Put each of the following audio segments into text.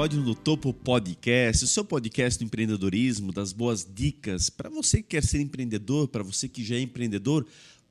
episódio no Topo Podcast, o seu podcast do empreendedorismo, das boas dicas para você que quer ser empreendedor, para você que já é empreendedor,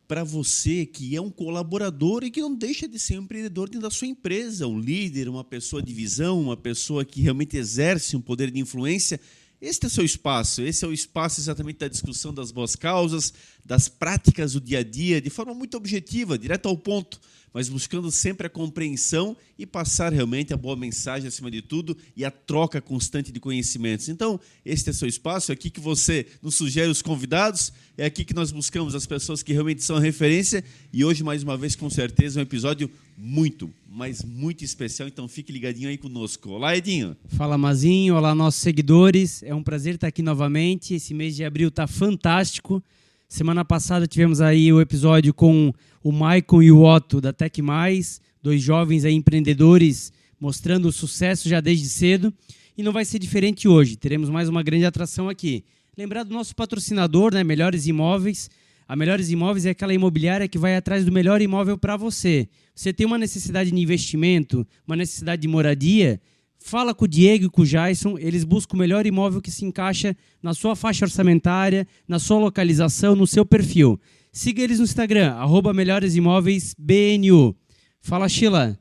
para você que é um colaborador e que não deixa de ser um empreendedor dentro da sua empresa, um líder, uma pessoa de visão, uma pessoa que realmente exerce um poder de influência. Este é o seu espaço, esse é o espaço exatamente da discussão das boas causas, das práticas do dia a dia, de forma muito objetiva, direto ao ponto, mas buscando sempre a compreensão e passar realmente a boa mensagem acima de tudo e a troca constante de conhecimentos. Então, este é o seu espaço, é aqui que você nos sugere os convidados, é aqui que nós buscamos as pessoas que realmente são referência e hoje, mais uma vez, com certeza, é um episódio muito, mas muito especial, então fique ligadinho aí conosco. Olá, Edinho. Fala, Mazinho. Olá, nossos seguidores. É um prazer estar aqui novamente. Esse mês de abril está fantástico. Semana passada tivemos aí o episódio com o Maicon e o Otto da Tec Mais, dois jovens aí empreendedores mostrando o sucesso já desde cedo. E não vai ser diferente hoje. Teremos mais uma grande atração aqui. Lembrar do nosso patrocinador, né? Melhores Imóveis. A Melhores Imóveis é aquela imobiliária que vai atrás do melhor imóvel para você. Você tem uma necessidade de investimento, uma necessidade de moradia, fala com o Diego e com o Jason, eles buscam o melhor imóvel que se encaixa na sua faixa orçamentária, na sua localização, no seu perfil. Siga eles no Instagram, @melhoresimóveisbnu. Fala, Sheila.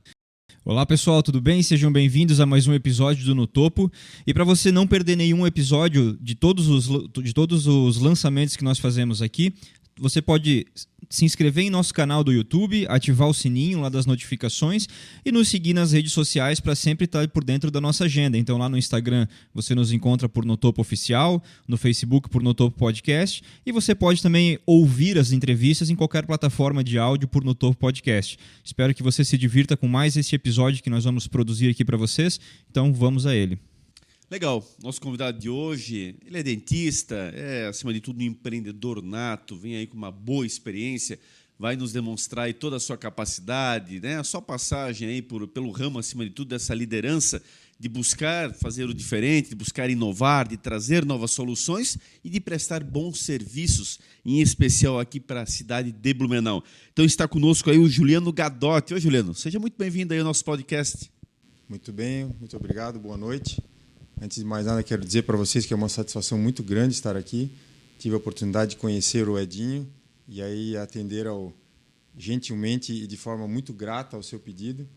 Olá pessoal, tudo bem? Sejam bem-vindos a mais um episódio do No Topo. E para você não perder nenhum episódio de todos os lançamentos que nós fazemos aqui, você pode se inscrever em nosso canal do YouTube, ativar o sininho lá das notificações e nos seguir nas redes sociais para sempre estar por dentro da nossa agenda. Então lá no Instagram você nos encontra por No Topo Oficial, no Facebook por No Topo Podcast e você pode também ouvir as entrevistas em qualquer plataforma de áudio por No Topo Podcast. Espero que você se divirta com mais este episódio que nós vamos produzir aqui para vocês, então vamos a ele. Legal, nosso convidado de hoje, ele é dentista, é acima de tudo um empreendedor nato, vem aí com uma boa experiência, vai nos demonstrar aí toda a sua capacidade, né? A sua passagem aí pelo ramo acima de tudo dessa liderança de buscar fazer o diferente, de buscar inovar, de trazer novas soluções e de prestar bons serviços, em especial aqui para a cidade de Blumenau. Então está conosco aí o Juliano Gadotti. Oi, Juliano, seja muito bem-vindo aí ao nosso podcast. Muito bem, muito obrigado, boa noite. Antes de mais nada, quero dizer para vocês que é uma satisfação muito grande estar aqui. Tive a oportunidade de conhecer o Edinho e aí atender gentilmente e de forma muito grata ao seu pedido.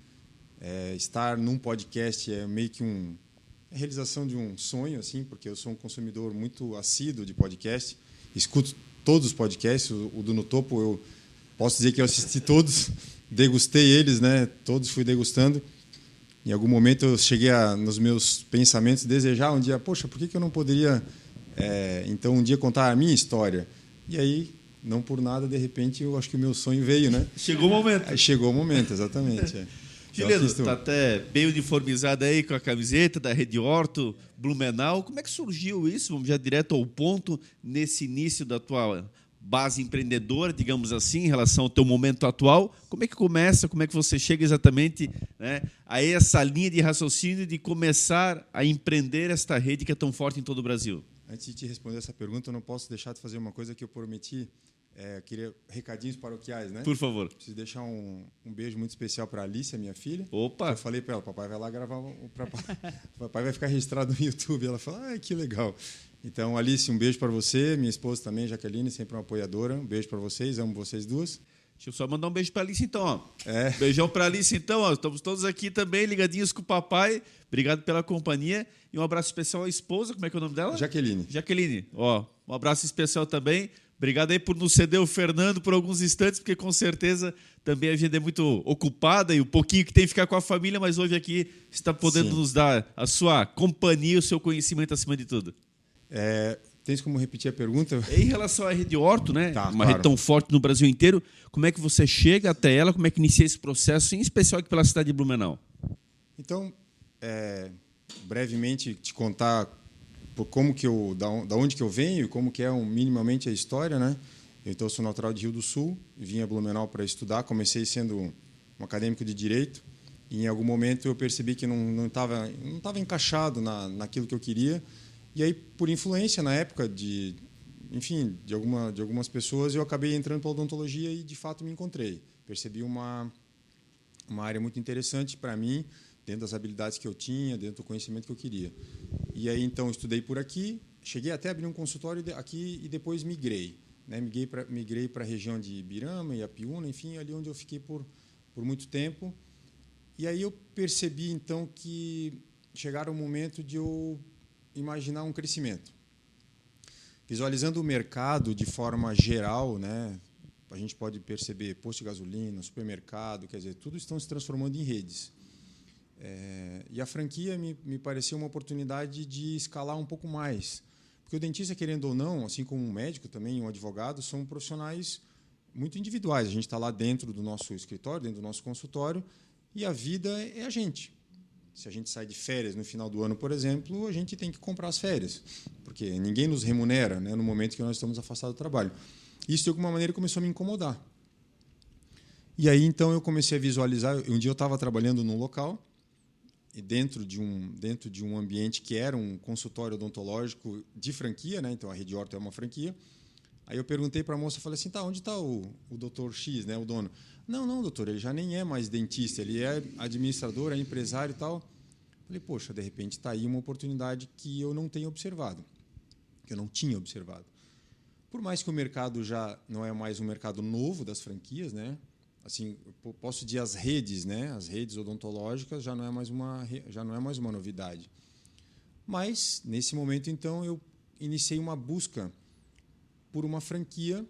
Estar num podcast é meio que a realização de um sonho, assim, porque eu sou um consumidor muito assíduo de podcast. Escuto todos os podcasts, o do No Topo, eu posso dizer que eu assisti todos, degustei eles, né? Todos fui degustando. Em algum momento eu cheguei nos meus pensamentos desejar um dia, poxa, por que eu não poderia, então, um dia contar a minha história? E aí, não por nada, de repente, eu acho que o meu sonho veio, né? Chegou o momento. Aí chegou o momento, exatamente. Juliano, está até bem uniformizado aí com a camiseta da Rede Orto, Blumenau. Como é que surgiu isso? Vamos já direto ao ponto, nesse início da tua base empreendedora, digamos assim, em relação ao teu momento atual. Como é que começa, como é que você chega exatamente, né, a essa linha de raciocínio de começar a empreender esta rede que é tão forte em todo o Brasil? Antes de te responder essa pergunta, eu não posso deixar de fazer uma coisa que eu prometi. Eu queria recadinhos paroquiais, né? Por favor. Preciso deixar um beijo muito especial para a Alice, minha filha. Opa! Eu falei para ela, papai vai lá gravar, papai vai ficar registrado no YouTube. Ela falou, que legal. Então, Alice, um beijo para você, minha esposa também, Jaqueline, sempre uma apoiadora. Um beijo para vocês, amo vocês duas. Deixa eu só mandar um beijo para a Alice, então. Ó. Beijão para a Alice, então. Ó. Estamos todos aqui também, ligadinhos com o papai. Obrigado pela companhia. E um abraço especial à esposa, como é que é o nome dela? Jaqueline. Jaqueline. Ó, um abraço especial também. Obrigado aí por nos ceder o Fernando por alguns instantes, porque com certeza também a gente é muito ocupada e o pouquinho que tem que ficar com a família, mas hoje aqui está podendo nos dar a sua companhia, o seu conhecimento acima de tudo. Tens como repetir a pergunta? Em relação à Rede Orto, né? Tá, uma claro. rede tão forte no Brasil inteiro, como é que você chega até ela, como é que inicia esse processo, em especial aqui pela cidade de Blumenau? Então, brevemente te contar por como que da onde que eu venho e como que é minimamente a história, né? Então, eu sou natural de Rio do Sul, vim a Blumenau para estudar, comecei sendo um acadêmico de Direito e em algum momento eu percebi que não estava encaixado naquilo que eu queria. E aí, por influência na época de algumas pessoas, eu acabei entrando para a odontologia e, de fato, me encontrei. Percebi uma área muito interessante para mim, dentro das habilidades que eu tinha, dentro do conhecimento que eu queria. E aí, então, estudei por aqui, cheguei até a abrir um consultório aqui e depois migrei. Né? Migrei para a região de Ibirama, Iapiúna, enfim, ali onde eu fiquei por muito tempo. E aí eu percebi, então, que chegaram o momento de eu imaginar um crescimento. Visualizando o mercado de forma geral, né, a gente pode perceber posto de gasolina, supermercado, quer dizer, tudo estão se transformando em redes. E a franquia me pareceu uma oportunidade de escalar um pouco mais. Porque o dentista, querendo ou não, assim como um médico também, um advogado, são profissionais muito individuais. A gente está lá dentro do nosso escritório, dentro do nosso consultório, e a vida é a gente. Se a gente sai de férias no final do ano, por exemplo, a gente tem que comprar as férias, porque ninguém nos remunera, né, no momento que nós estamos afastados do trabalho. Isso, de alguma maneira, começou a me incomodar. E aí, então, eu comecei a visualizar. Um dia eu estava trabalhando num local, e dentro de um ambiente que era um consultório odontológico de franquia, né? Então a Rede Orto é uma franquia. Aí eu perguntei para a moça, falei assim, tá, onde está o doutor X, né, o dono? Não, doutor, ele já nem é mais dentista, ele é administrador, é empresário e tal. Falei, poxa, de repente está aí uma oportunidade que eu não tenho observado, que eu não tinha observado. Por mais que o mercado já não é mais um mercado novo das franquias, né? Assim, posso dizer as redes, né? As redes odontológicas já não é mais uma novidade. Mas nesse momento, então, eu iniciei uma busca por uma franquia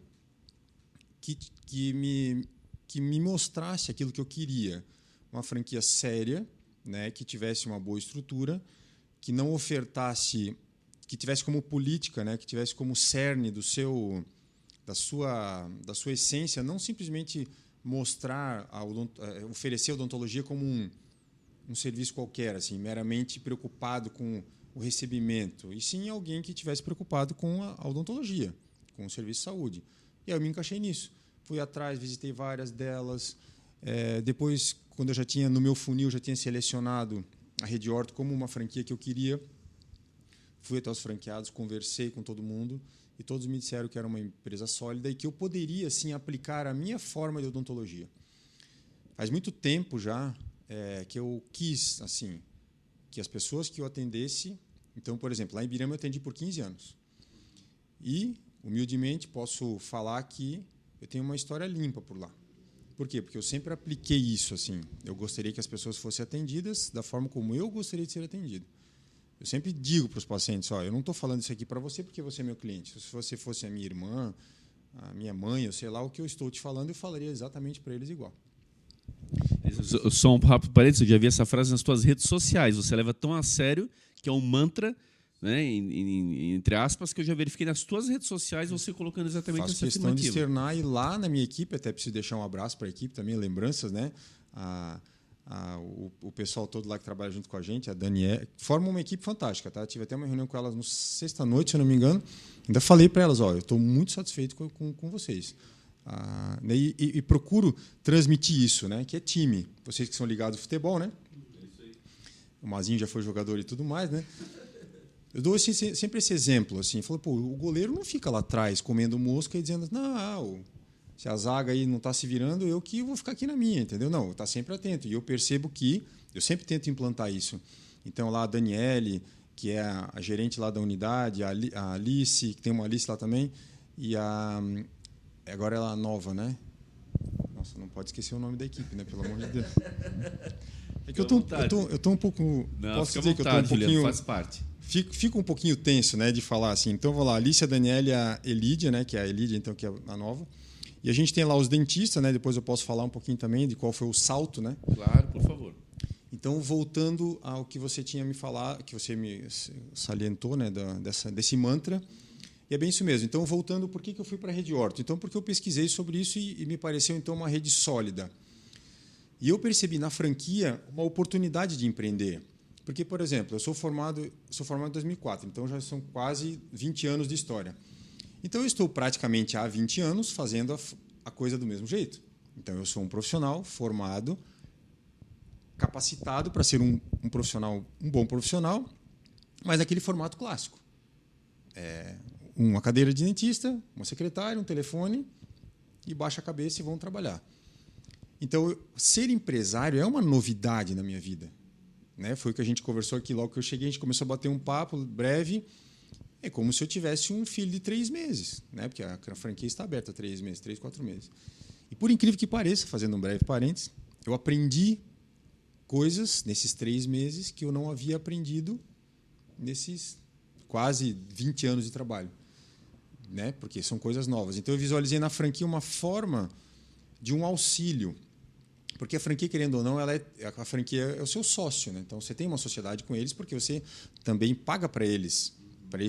que me mostrasse aquilo que eu queria, uma franquia séria, né? Que tivesse uma boa estrutura, que não ofertasse, que tivesse como política, né? Que tivesse como cerne da sua essência, não simplesmente mostrar, oferecer a odontologia como um serviço qualquer, assim, meramente preocupado com o recebimento, e sim alguém que estivesse preocupado com a odontologia, com o serviço de saúde. E aí eu me encaixei nisso. Fui atrás, visitei várias delas. Depois, quando eu já tinha, no meu funil, já tinha selecionado a Rede Orto como uma franquia que eu queria, fui até os franqueados, conversei com todo mundo, e todos me disseram que era uma empresa sólida e que eu poderia, sim, aplicar a minha forma de odontologia. Faz muito tempo já que eu quis, assim, que as pessoas que eu atendesse... Então, por exemplo, lá em Ibirama eu atendi por 15 anos. E, humildemente, posso falar que eu tenho uma história limpa por lá. Por quê? Porque eu sempre apliquei isso, assim. Eu gostaria que as pessoas fossem atendidas da forma como eu gostaria de ser atendido. Eu sempre digo para os pacientes, eu não estou falando isso aqui para você porque você é meu cliente. Se você fosse a minha irmã, a minha mãe, eu sei lá o que eu estou te falando, eu falaria exatamente para eles igual. Só um rápido parênteses, eu já vi essa frase nas suas redes sociais. Você leva tão a sério que é um mantra, né, entre aspas, que eu já verifiquei nas suas redes sociais você colocando exatamente essa afirmativa. Faço questão de externar, e lá na minha equipe, até preciso deixar um abraço para a equipe também, lembranças, né? O pessoal todo lá que trabalha junto com a gente, a Daniela, forma uma equipe fantástica, tá? Tive até uma reunião com elas no sexta-noite, se eu não me engano. Ainda falei para elas, eu estou muito satisfeito com vocês. E procuro transmitir isso, né? Que é time. Vocês que são ligados ao futebol, né? O Mazinho já foi jogador e tudo mais, né? Eu dou sempre esse exemplo, assim, falo, o goleiro não fica lá atrás comendo mosca e dizendo, não, se a zaga aí não está se virando, eu que vou ficar aqui na minha, entendeu? Não, está sempre atento. E eu percebo que eu sempre tento implantar isso. Então, lá a Daniele, que é a gerente lá da unidade, a Alice, que tem uma Alice lá também, e agora ela é nova, né? Nossa, não pode esquecer o nome da equipe, né? Pelo amor de Deus. É que eu tô um pouco... Não, posso fica dizer à vontade, que eu tô um pouquinho... Juliano, faz parte. Fico um pouquinho tenso, né, de falar assim. Então, vou lá, a Alice, a Daniele e a Elídia, né? Que é a Elídia, então, que é a nova. E a gente tem lá os dentistas, né? Depois eu posso falar um pouquinho também de qual foi o salto, né? Claro, por favor. Então, voltando ao que você tinha me falado, que você me salientou, né? Desse mantra. E é bem isso mesmo. Então, voltando, por que eu fui para a Rede Orto? Então, porque eu pesquisei sobre isso e me pareceu, então, uma rede sólida. E eu percebi na franquia uma oportunidade de empreender. Porque, por exemplo, eu sou formado em 2004, então já são quase 20 anos de história. Então, eu estou praticamente há 20 anos fazendo a coisa do mesmo jeito. Então, eu sou um profissional formado, capacitado para ser um profissional, um bom profissional, mas naquele formato clássico. Uma cadeira de dentista, uma secretária, um telefone, e baixa a cabeça e vão trabalhar. Então, ser empresário é uma novidade na minha vida. né? Foi o que a gente conversou aqui logo que eu cheguei, a gente começou a bater um papo breve. É como se eu tivesse um filho de 3 meses, né? Porque a franquia está aberta há 3 meses, 3, 4 meses. E por incrível que pareça, fazendo um breve parênteses, eu aprendi coisas nesses 3 meses que eu não havia aprendido nesses quase 20 anos de trabalho, né? Porque são coisas novas. Então, eu visualizei na franquia uma forma de um auxílio. Porque a franquia, querendo ou não, a franquia é o seu sócio, né? Então, você tem uma sociedade com eles porque você também paga para eles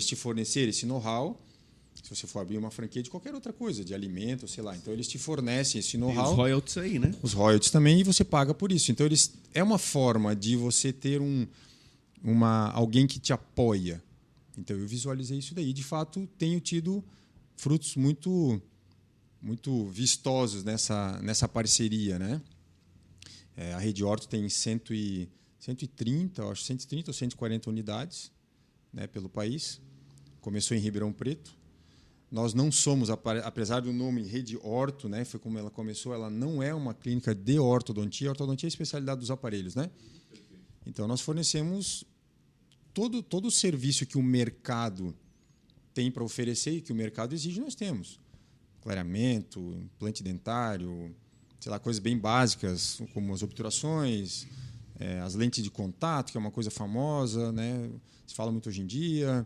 te fornecer esse know-how. Se você for abrir uma franquia de qualquer outra coisa, de alimento, sei lá. Então, eles te fornecem esse know-how. E os royalties aí, né? Os royalties também, e você paga por isso. Então, é uma forma de você ter alguém que te apoia. Então, eu visualizei isso daí. De fato, tenho tido frutos muito, muito vistosos nessa parceria, né? A Rede Horto tem 130 ou 140 unidades, né, pelo país. Começou em Ribeirão Preto. Nós não somos, apesar do nome Rede Horto, né, foi como ela começou, ela não é uma clínica de ortodontia. A ortodontia é a especialidade dos aparelhos, né? Então, nós fornecemos todo o serviço que o mercado tem para oferecer e que o mercado exige, nós temos. Clareamento, implante dentário, sei lá, coisas bem básicas, como as obturações, as lentes de contato, que é uma coisa famosa, né? Se fala muito hoje em dia.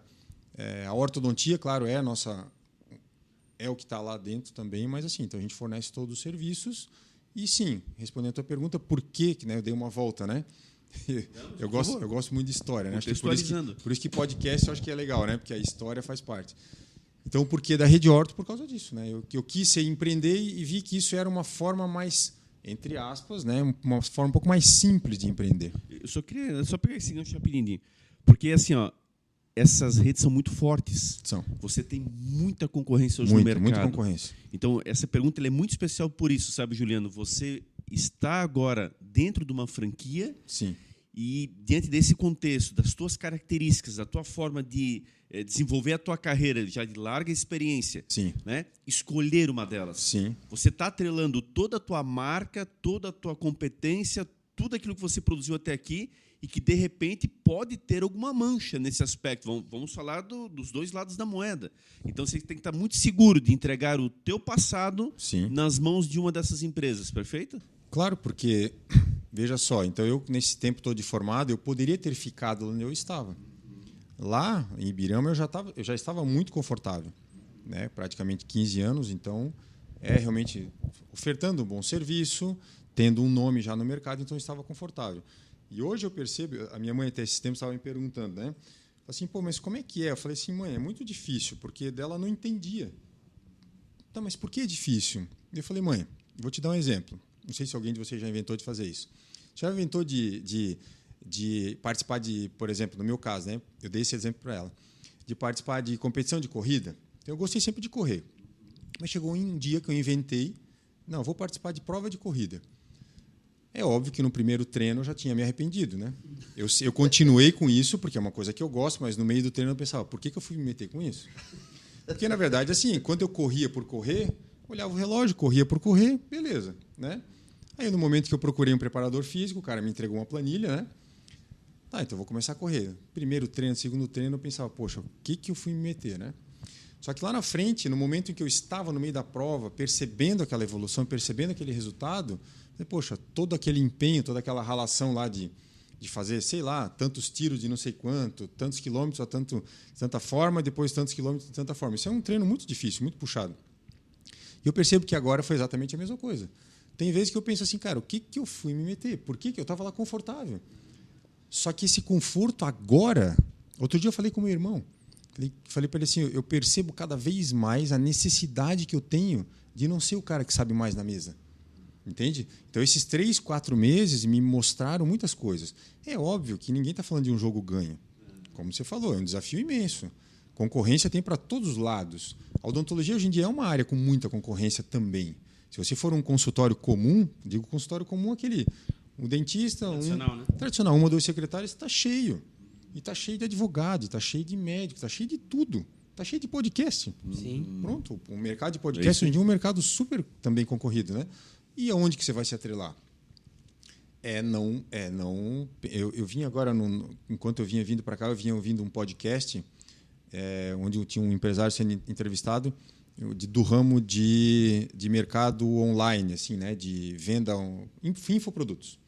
A ortodontia, claro, é o que está lá dentro também, mas assim, então a gente fornece todos os serviços. E sim, respondendo a tua pergunta, por quê, né? Eu dei uma volta, né? Eu gosto muito de história, né? Acho que por isso que podcast eu acho que é legal, né? Porque a história faz parte. Então, o porquê da Rede Horto? Por causa disso, né? Eu quis empreender e vi que isso era uma forma mais, entre aspas, né? Uma forma um pouco mais simples de empreender. Eu só pegar esse gancho rapidinho, porque assim, ó, essas redes são muito fortes. São. Você tem muita concorrência hoje no mercado. Muita concorrência. Então, essa pergunta ela é muito especial por isso, sabe, Juliano? Você está agora dentro de uma franquia. Sim. E, diante desse contexto, das tuas características, da tua forma de desenvolver a tua carreira já de larga experiência, sim, né? Escolher uma delas. Sim. Você está atrelando toda a tua marca, toda a tua competência, tudo aquilo que você produziu até aqui e que, de repente, pode ter alguma mancha nesse aspecto. Vamos falar dos dois lados da moeda. Então, você tem que estar muito seguro de entregar o teu passado sim, nas mãos de uma dessas empresas, perfeito? Claro, porque, veja só, então eu, nesse tempo todo de formado, eu poderia ter ficado onde eu estava. Lá, em Ibirama, eu já estava muito confortável, né? Praticamente 15 anos, então, realmente ofertando um bom serviço, tendo um nome já no mercado, então eu estava confortável. E hoje eu percebo, a minha mãe até esse tempo estava me perguntando, né? Assim, pô, mas como é que é? Eu falei assim, mãe, é muito difícil, porque dela não entendia. Tá, mas por que é difícil? Eu falei, mãe, vou te dar um exemplo. Não sei se alguém de vocês já inventou de fazer isso. Já inventou de participar de, por exemplo, no meu caso, né? Eu dei esse exemplo para ela, de participar de competição de corrida. Então, eu gostei sempre de correr. Mas chegou um dia que eu inventei, não, vou participar de prova de corrida. É óbvio que no primeiro treino eu já tinha me arrependido, né? Eu continuei com isso, porque é uma coisa que eu gosto, mas no meio do treino eu pensava, por que eu fui me meter com isso? Porque, na verdade, assim, quando eu corria por correr, olhava o relógio, corria por correr, beleza, né? Aí, no momento que eu procurei um preparador físico, o cara me entregou uma planilha, né? Tá, então eu vou começar a correr. Primeiro treino, segundo treino, eu pensava, poxa, o que eu fui me meter, né? Só que lá na frente, no momento em que eu estava no meio da prova, percebendo aquela evolução, percebendo aquele resultado, poxa, todo aquele empenho, toda aquela ralação lá de fazer, sei lá, tantos tiros de não sei quanto, tantos quilômetros a tanta forma, depois tantos quilômetros de tanta forma. Isso é um treino muito difícil, muito puxado. E eu percebo que agora foi exatamente a mesma coisa. Tem vezes que eu penso assim, cara, o que eu fui me meter? Por que eu estava lá confortável? Só que esse conforto agora... Outro dia eu falei com meu irmão. Falei para ele assim, eu percebo cada vez mais a necessidade que eu tenho de não ser o cara que sabe mais na mesa. Entende? Então, esses 3, 4 meses me mostraram muitas coisas. É óbvio que ninguém está falando de um jogo ganho. Como você falou, é um desafio imenso. Concorrência tem para todos os lados. A odontologia, hoje em dia, é uma área com muita concorrência também. Se você for um consultório comum, digo consultório comum, aquele... Um dentista... Tradicional, né? Tradicional, 1 ou 2 secretários, está cheio. E está cheio de advogado, está cheio de médico, está cheio de tudo. Está cheio de podcast. Sim. Pronto. O mercado de podcast hoje em dia é um mercado super também concorrido, né? E aonde que você vai se atrelar? Não. Eu vim agora, enquanto eu vinha vindo para cá, eu vinha ouvindo um podcast onde tinha um empresário sendo entrevistado do ramo de mercado online, assim, né, de venda, infoprodutos.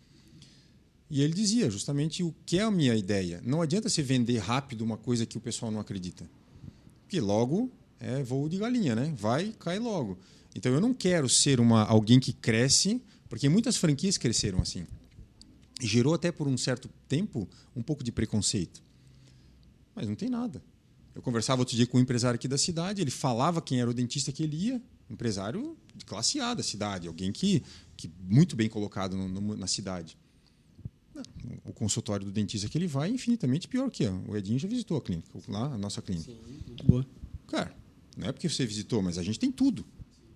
E ele dizia justamente o que é a minha ideia. Não adianta você vender rápido uma coisa que o pessoal não acredita. Porque logo é voo de galinha, né? Vai, cai logo. Então eu não quero ser alguém que cresce, porque muitas franquias cresceram assim. E gerou até por um certo tempo um pouco de preconceito. Mas não tem nada. Eu conversava outro dia com um empresário aqui da cidade, ele falava quem era o dentista que ele ia, empresário de classe A da cidade, alguém que muito bem colocado na cidade. O consultório do dentista que ele vai é infinitamente pior que eu. O Edinho já visitou a clínica, lá, a nossa clínica. Sim, muito boa. Cara, não é porque você visitou, mas a gente tem tudo.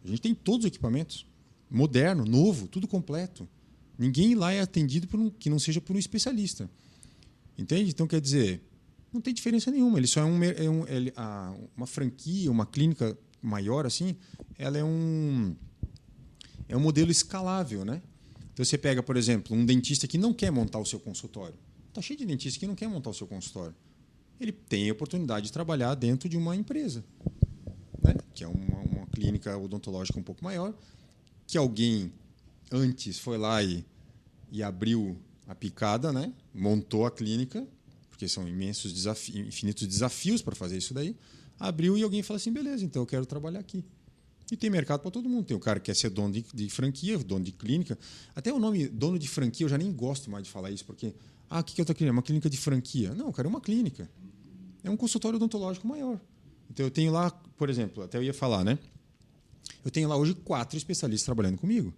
A gente tem todos os equipamentos. Moderno, novo, tudo completo. Ninguém lá é atendido que não seja por um especialista. Entende? Então, quer dizer, não tem diferença nenhuma. Ele só uma franquia, uma clínica maior, assim, ela é um modelo escalável, né? Então, você pega, por exemplo, um dentista que não quer montar o seu consultório. Está cheio de dentistas que não quer montar o seu consultório. Ele tem a oportunidade de trabalhar dentro de uma empresa, né? Que é uma clínica odontológica um pouco maior, que alguém antes foi lá e abriu a picada, né? Montou a clínica, porque são infinitos desafios para fazer isso daí. Abriu e alguém fala assim, beleza, então eu quero trabalhar aqui. E tem mercado para todo mundo. Tem o cara que quer ser dono de franquia, dono de clínica. Até o nome dono de franquia, eu já nem gosto mais de falar isso, porque o que é outra clínica? Uma clínica de franquia. Não, cara, é uma clínica. É um consultório odontológico maior. Então, eu tenho lá, por exemplo, até eu ia falar, né? Eu tenho lá hoje 4 especialistas trabalhando comigo.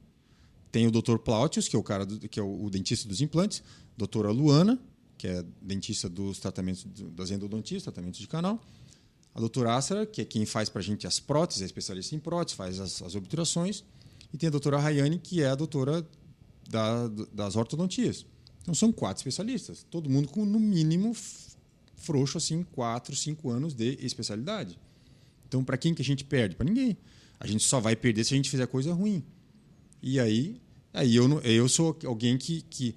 Tem o Dr. Plautius, que é o cara que é o dentista dos implantes, doutora Luana, que é dentista dos tratamentos das endodontias, tratamentos de canal, a doutora Astra, que é quem faz para a gente as próteses, é especialista em próteses, faz as obturações, e tem a doutora Rayane, que é a doutora das ortodontias. Então, são 4 especialistas, todo mundo com, no mínimo, frouxo, assim, 4, 5 anos de especialidade. Então, para quem que a gente perde? Para ninguém. A gente só vai perder se a gente fizer coisa ruim. E aí eu sou alguém que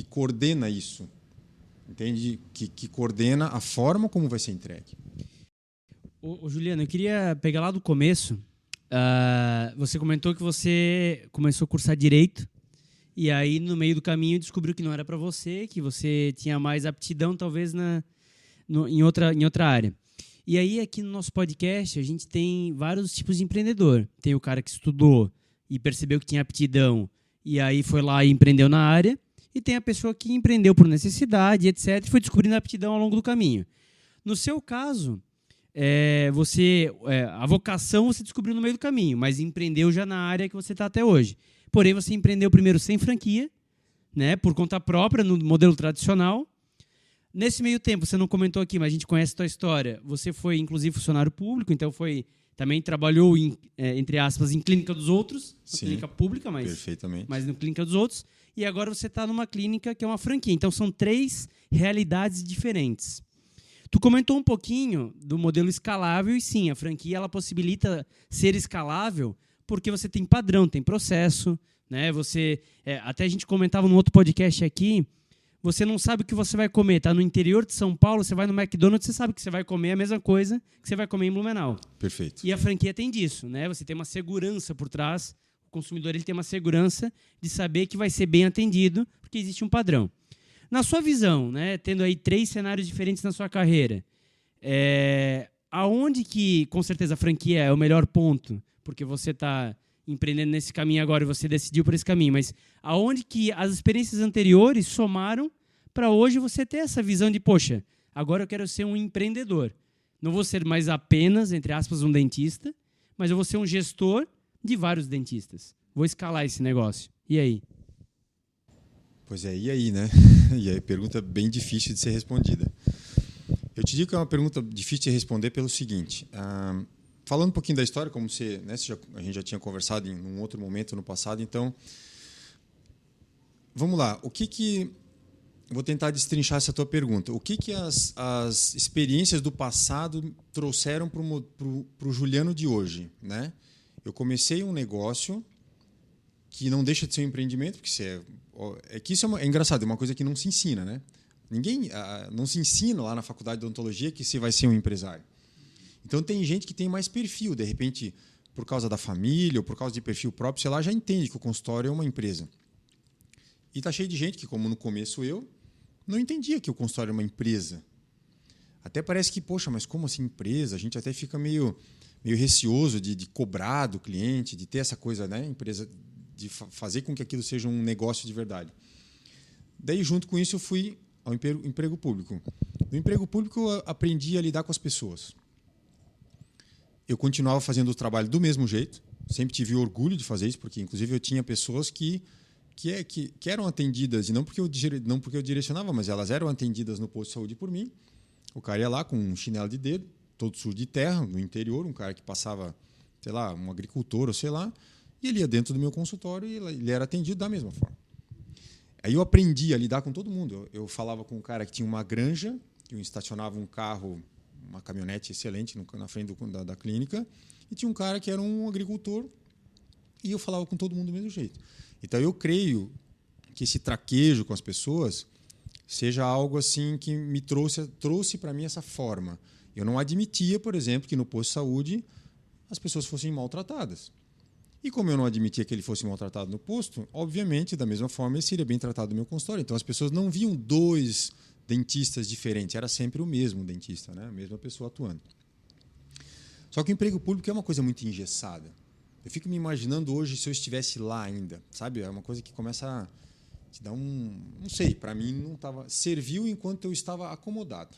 coordena isso. Entende? Que coordena a forma como vai ser entregue. Ô, Juliano, eu queria pegar lá do começo. Você comentou que você começou a cursar Direito e aí, no meio do caminho, descobriu que não era para você, que você tinha mais aptidão, talvez, em outra área. E aí, aqui no nosso podcast, a gente tem vários tipos de empreendedor. Tem o cara que estudou e percebeu que tinha aptidão e aí foi lá e empreendeu na área. E tem a pessoa que empreendeu por necessidade, etc. E foi descobrindo a aptidão ao longo do caminho. No seu caso, a vocação você descobriu no meio do caminho, mas empreendeu já na área que você está até hoje. Porém, você empreendeu primeiro sem franquia, né, por conta própria, no modelo tradicional. Nesse meio tempo, você não comentou aqui, mas a gente conhece a tua história. Você foi, inclusive, funcionário público, então também trabalhou, entre aspas, em clínica dos outros, clínica pública, perfeitamente. Mas na clínica dos outros. E agora você está numa clínica que é uma franquia. Então, são 3 realidades diferentes. Tu comentou um pouquinho do modelo escalável, e sim, a franquia ela possibilita ser escalável porque você tem padrão, tem processo, né? Até a gente comentava num outro podcast aqui, você não sabe o que você vai comer. Está no interior de São Paulo, você vai no McDonald's, você sabe que você vai comer a mesma coisa que você vai comer em Blumenau. Perfeito. E a franquia tem disso, né? Você tem uma segurança por trás, o consumidor ele tem uma segurança de saber que vai ser bem atendido, porque existe um padrão. Na sua visão, né, tendo aí 3 cenários diferentes na sua carreira, aonde que, com certeza, a franquia é o melhor ponto, porque você está empreendendo nesse caminho agora e você decidiu por esse caminho, mas aonde que as experiências anteriores somaram para hoje você ter essa visão de, poxa, agora eu quero ser um empreendedor. Não vou ser mais apenas, entre aspas, um dentista, mas eu vou ser um gestor de vários dentistas. Vou escalar esse negócio. E aí? Pois é, e aí, né? E aí, pergunta bem difícil de ser respondida. Eu te digo que é uma pergunta difícil de responder pelo seguinte. Falando um pouquinho da história, como a gente já tinha conversado em um outro momento no passado, então, vamos lá. Vou tentar destrinchar essa tua pergunta. O que as experiências do passado trouxeram para o Juliano de hoje, né? Eu comecei um negócio que não deixa de ser um empreendimento, porque é engraçado, é uma coisa que não se ensina, né? Ninguém não se ensina lá na faculdade de odontologia que você vai ser um empresário. Então tem gente que tem mais perfil, de repente, por causa da família ou por causa de perfil próprio, sei lá, já entende que o consultório é uma empresa. E tá cheio de gente que, como no começo eu, não entendia que o consultório é uma empresa. Até parece que, poxa, mas como assim empresa? A gente até fica meio receoso de cobrar do cliente, de ter essa coisa, né, empresa, de fazer com que aquilo seja um negócio de verdade. Daí, junto com isso, eu fui ao emprego público. No emprego público, eu aprendi a lidar com as pessoas. Eu continuava fazendo o trabalho do mesmo jeito, sempre tive orgulho de fazer isso, porque, inclusive, eu tinha pessoas que eram atendidas, e não porque eu direcionava, mas elas eram atendidas no posto de saúde por mim. O cara ia lá com um chinelo de dedo, todo sujo de terra, no interior, um cara que passava, sei lá, um agricultor ou sei lá, e ele ia dentro do meu consultório e ele era atendido da mesma forma. Aí eu aprendi a lidar com todo mundo. Eu falava com um cara que tinha uma granja, que estacionava um carro, uma caminhonete excelente na frente da clínica, e tinha um cara que era um agricultor, e eu falava com todo mundo do mesmo jeito. Então eu creio que esse traquejo com as pessoas seja algo assim que me trouxe para mim essa forma. Eu não admitia, por exemplo, que no posto de saúde as pessoas fossem maltratadas. E como eu não admitia que ele fosse maltratado no posto, obviamente, da mesma forma, ele seria bem tratado no meu consultório. Então, as pessoas não viam 2 dentistas diferentes, era sempre o mesmo dentista, né? A mesma pessoa atuando. Só que o emprego público é uma coisa muito engessada. Eu fico me imaginando hoje se eu estivesse lá ainda, sabe? É uma coisa que começa a te dar não sei, para mim não estava... Serviu enquanto eu estava acomodado.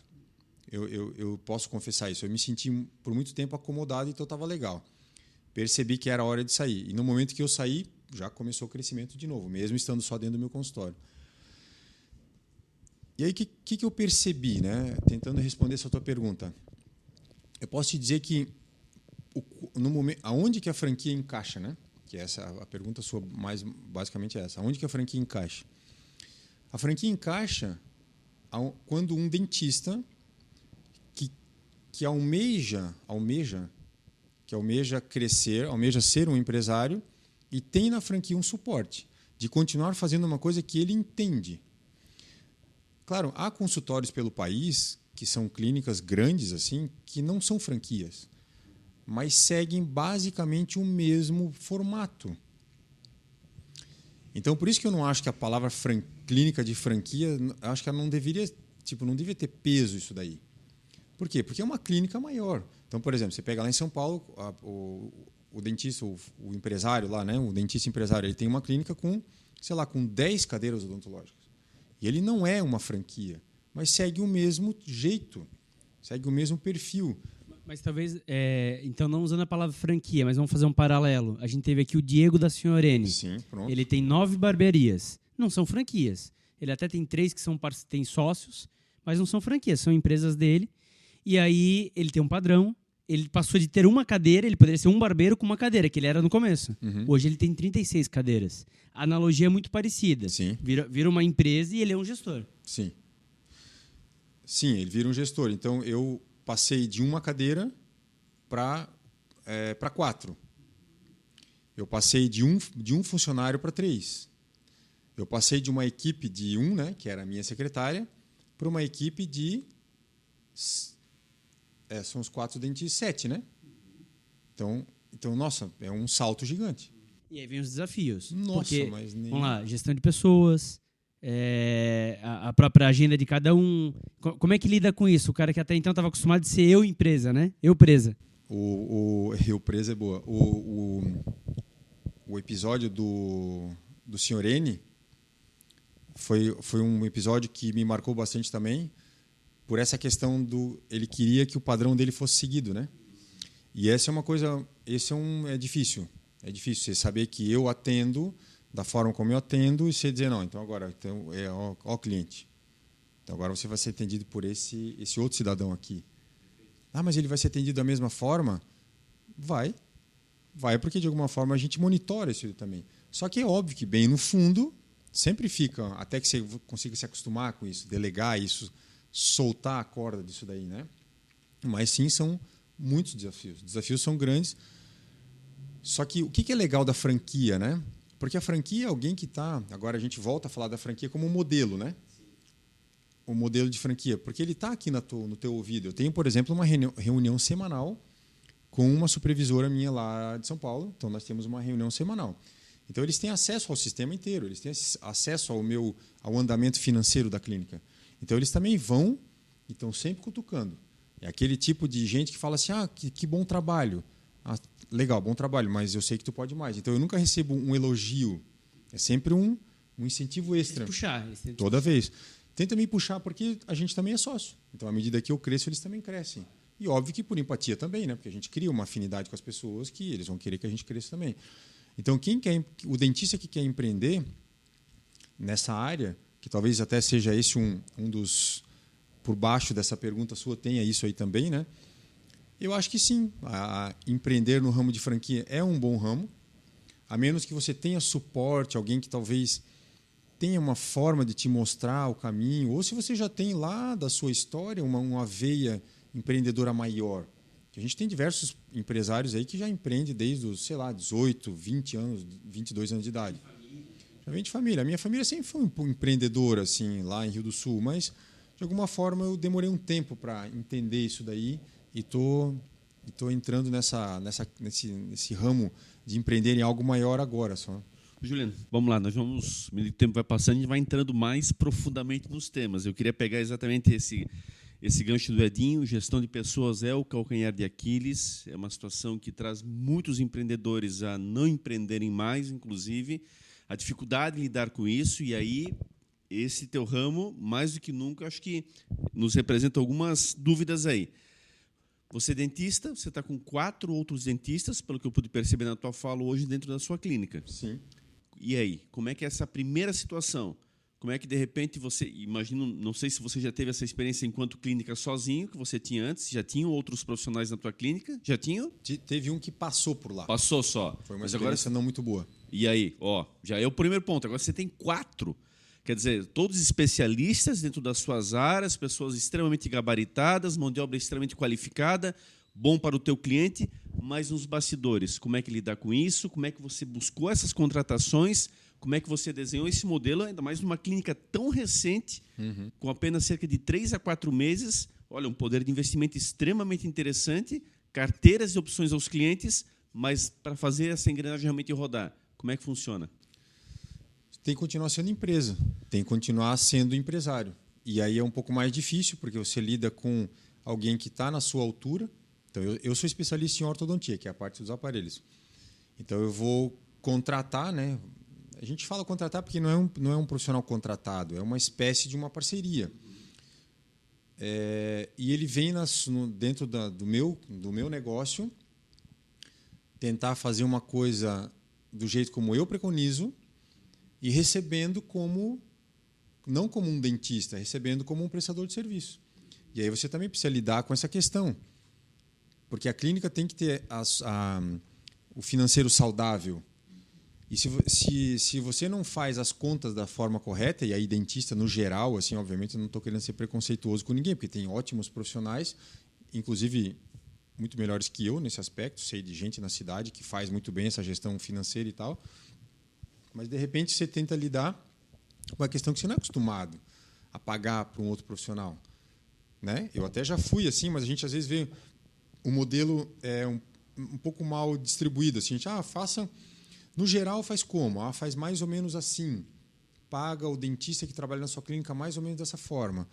Eu posso confessar isso. Eu me senti por muito tempo acomodado, então estava legal. Percebi que era hora de sair. E no momento que eu saí, já começou o crescimento de novo, mesmo estando só dentro do meu consultório. E aí, o que eu percebi, né? Tentando responder essa tua pergunta? Eu posso te dizer que no momento, aonde que a franquia encaixa, né? Que essa a pergunta sua mais basicamente é essa. Aonde que a franquia encaixa? A franquia encaixa quando um dentista que almeja crescer, almeja ser um empresário e tem na franquia um suporte de continuar fazendo uma coisa que ele entende. Claro, há consultórios pelo país que são clínicas grandes assim, que não são franquias, mas seguem basicamente o mesmo formato. Então, por isso que eu não acho que a palavra clínica de franquia, acho que ela não deveria ter peso isso daí. Por quê? Porque é uma clínica maior. Então, por exemplo, você pega lá em São Paulo, o dentista, o empresário lá, né? O dentista empresário, ele tem uma clínica com 10 cadeiras odontológicas. E ele não é uma franquia, mas segue o mesmo jeito, segue o mesmo perfil. Mas talvez, então não usando a palavra franquia, mas vamos fazer um paralelo. A gente teve aqui o Diego da Senhorene. Sim, pronto. Ele tem 9 barbearias. Não são franquias. Ele até tem 3 que têm sócios, mas não são franquias, são empresas dele. E aí ele tem um padrão. Ele passou de ter uma cadeira, ele poderia ser um barbeiro com uma cadeira, que ele era no começo. Uhum. Hoje ele tem 36 cadeiras. A analogia é muito parecida. Sim. Vira uma empresa e ele é um gestor. Sim. Sim, ele vira um gestor. Então, eu passei de uma cadeira para 4. Eu passei de um funcionário para 3. Eu passei de uma equipe de 1, né, que era a minha secretária, para uma equipe de... são os 4 dentistas, 7, né? Então, nossa, é um salto gigante. E aí vem os desafios. Nossa, porque, mas nem... vamos lá, gestão de pessoas, a própria agenda de cada um. Como é que lida com isso? O cara que até então estava acostumado de ser eu empresa, né? Eu presa. Eu presa é boa. O episódio do Sr. N foi um episódio que me marcou bastante também, por essa questão ele queria que o padrão dele fosse seguido, né? E essa é uma coisa, é difícil. É difícil você saber que eu atendo da forma como eu atendo e você dizer, não, então agora ó cliente. Então agora você vai ser atendido por esse outro cidadão aqui. Ah, mas ele vai ser atendido da mesma forma? Vai, porque de alguma forma a gente monitora isso também. Só que é óbvio que bem no fundo sempre fica, até que você consiga se acostumar com isso, delegar isso, soltar a corda disso daí, né? Mas sim, são muitos desafios. Os desafios são grandes. Só que o que é legal da franquia, né? Porque a franquia é alguém que está... Agora a gente volta a falar da franquia como um modelo, né? O modelo de franquia. Porque ele está aqui no teu ouvido. Eu tenho, por exemplo, uma reunião semanal com uma supervisora minha lá de São Paulo. Então, nós temos uma reunião semanal. Então, eles têm acesso ao sistema inteiro. Eles têm acesso ao andamento financeiro da clínica. Então, eles também vão e estão sempre cutucando. É aquele tipo de gente que fala assim, que bom trabalho. Legal, bom trabalho, mas eu sei que tu pode mais. Então, eu nunca recebo um elogio. É sempre um incentivo extra. Puxar. Toda vez. Tenta me puxar, porque a gente também é sócio. Então, à medida que eu cresço, eles também crescem. E óbvio que por empatia também, né? Porque a gente cria uma afinidade com as pessoas que eles vão querer que a gente cresça também. Então, o dentista que quer empreender nessa área, que talvez até seja esse um dos... Por baixo dessa pergunta sua, tenha isso aí também, né? Eu acho que sim. Empreender no ramo de franquia é um bom ramo, a menos que você tenha suporte, alguém que talvez tenha uma forma de te mostrar o caminho, ou se você já tem lá da sua história uma veia empreendedora maior. A gente tem diversos empresários aí que já empreendem desde os, 18, 20 anos, 22 anos de idade. Já vem de família. A minha família sempre foi empreendedora, assim, lá em Rio do Sul, mas de alguma forma eu demorei um tempo para entender isso daí e tô entrando nesse ramo de empreender em algo maior agora só. Juliano, vamos lá, o tempo vai passando e a gente vai entrando mais profundamente nos temas. Eu queria pegar exatamente esse gancho do Edinho. Gestão de pessoas é o calcanhar de Aquiles, é uma situação que traz muitos empreendedores a não empreenderem mais, inclusive, a dificuldade de lidar com isso, e aí esse teu ramo, mais do que nunca, acho que nos representa algumas dúvidas aí. Você é dentista, você está com 4 outros dentistas, pelo que eu pude perceber na tua fala hoje, dentro da sua clínica. Sim. E aí, como é que é essa primeira situação? Como é que, de repente, você... Imagino, não sei se você já teve essa experiência enquanto clínica sozinho, que você tinha antes. Já tinham outros profissionais na tua clínica? Já tinham? Teve um que passou por lá. Passou só. Foi uma experiência não muito boa. E aí? Já é o primeiro ponto. Agora você tem 4. Quer dizer, todos especialistas dentro das suas áreas, pessoas extremamente gabaritadas, mão de obra extremamente qualificada, bom para o teu cliente, mas nos bastidores, como é que lidar com isso? Como é que você buscou essas contratações? Como é que você desenhou esse modelo, ainda mais numa clínica tão recente, com apenas cerca de 3 a 4 meses? Olha, um poder de investimento extremamente interessante, carteiras de opções aos clientes, mas para fazer essa engrenagem realmente rodar, como é que funciona? Tem que continuar sendo empresa, tem que continuar sendo empresário. E aí é um pouco mais difícil, porque você lida com alguém que está na sua altura. Então, eu sou especialista em ortodontia, que é a parte dos aparelhos. Então, eu vou contratar, né? A gente fala contratar porque não é um profissional contratado, é uma espécie de uma parceria. E ele vem dentro do meu negócio tentar fazer uma coisa do jeito como eu preconizo e recebendo não como um dentista, recebendo como um prestador de serviço. E aí você também precisa lidar com essa questão, porque a clínica tem que ter o financeiro saudável. E se você não faz as contas da forma correta, e aí dentista no geral, assim, obviamente eu não estou querendo ser preconceituoso com ninguém, porque tem ótimos profissionais, inclusive muito melhores que eu nesse aspecto, sei de gente na cidade que faz muito bem essa gestão financeira e tal, mas de repente você tenta lidar com uma questão que você não é acostumado a pagar para um outro profissional, né? Eu até já fui assim, mas a gente às vezes vê o modelo um pouco mal distribuído, assim, a gente faça no geral faz como? Faz mais ou menos assim. Paga o dentista que trabalha na sua clínica mais ou menos dessa forma.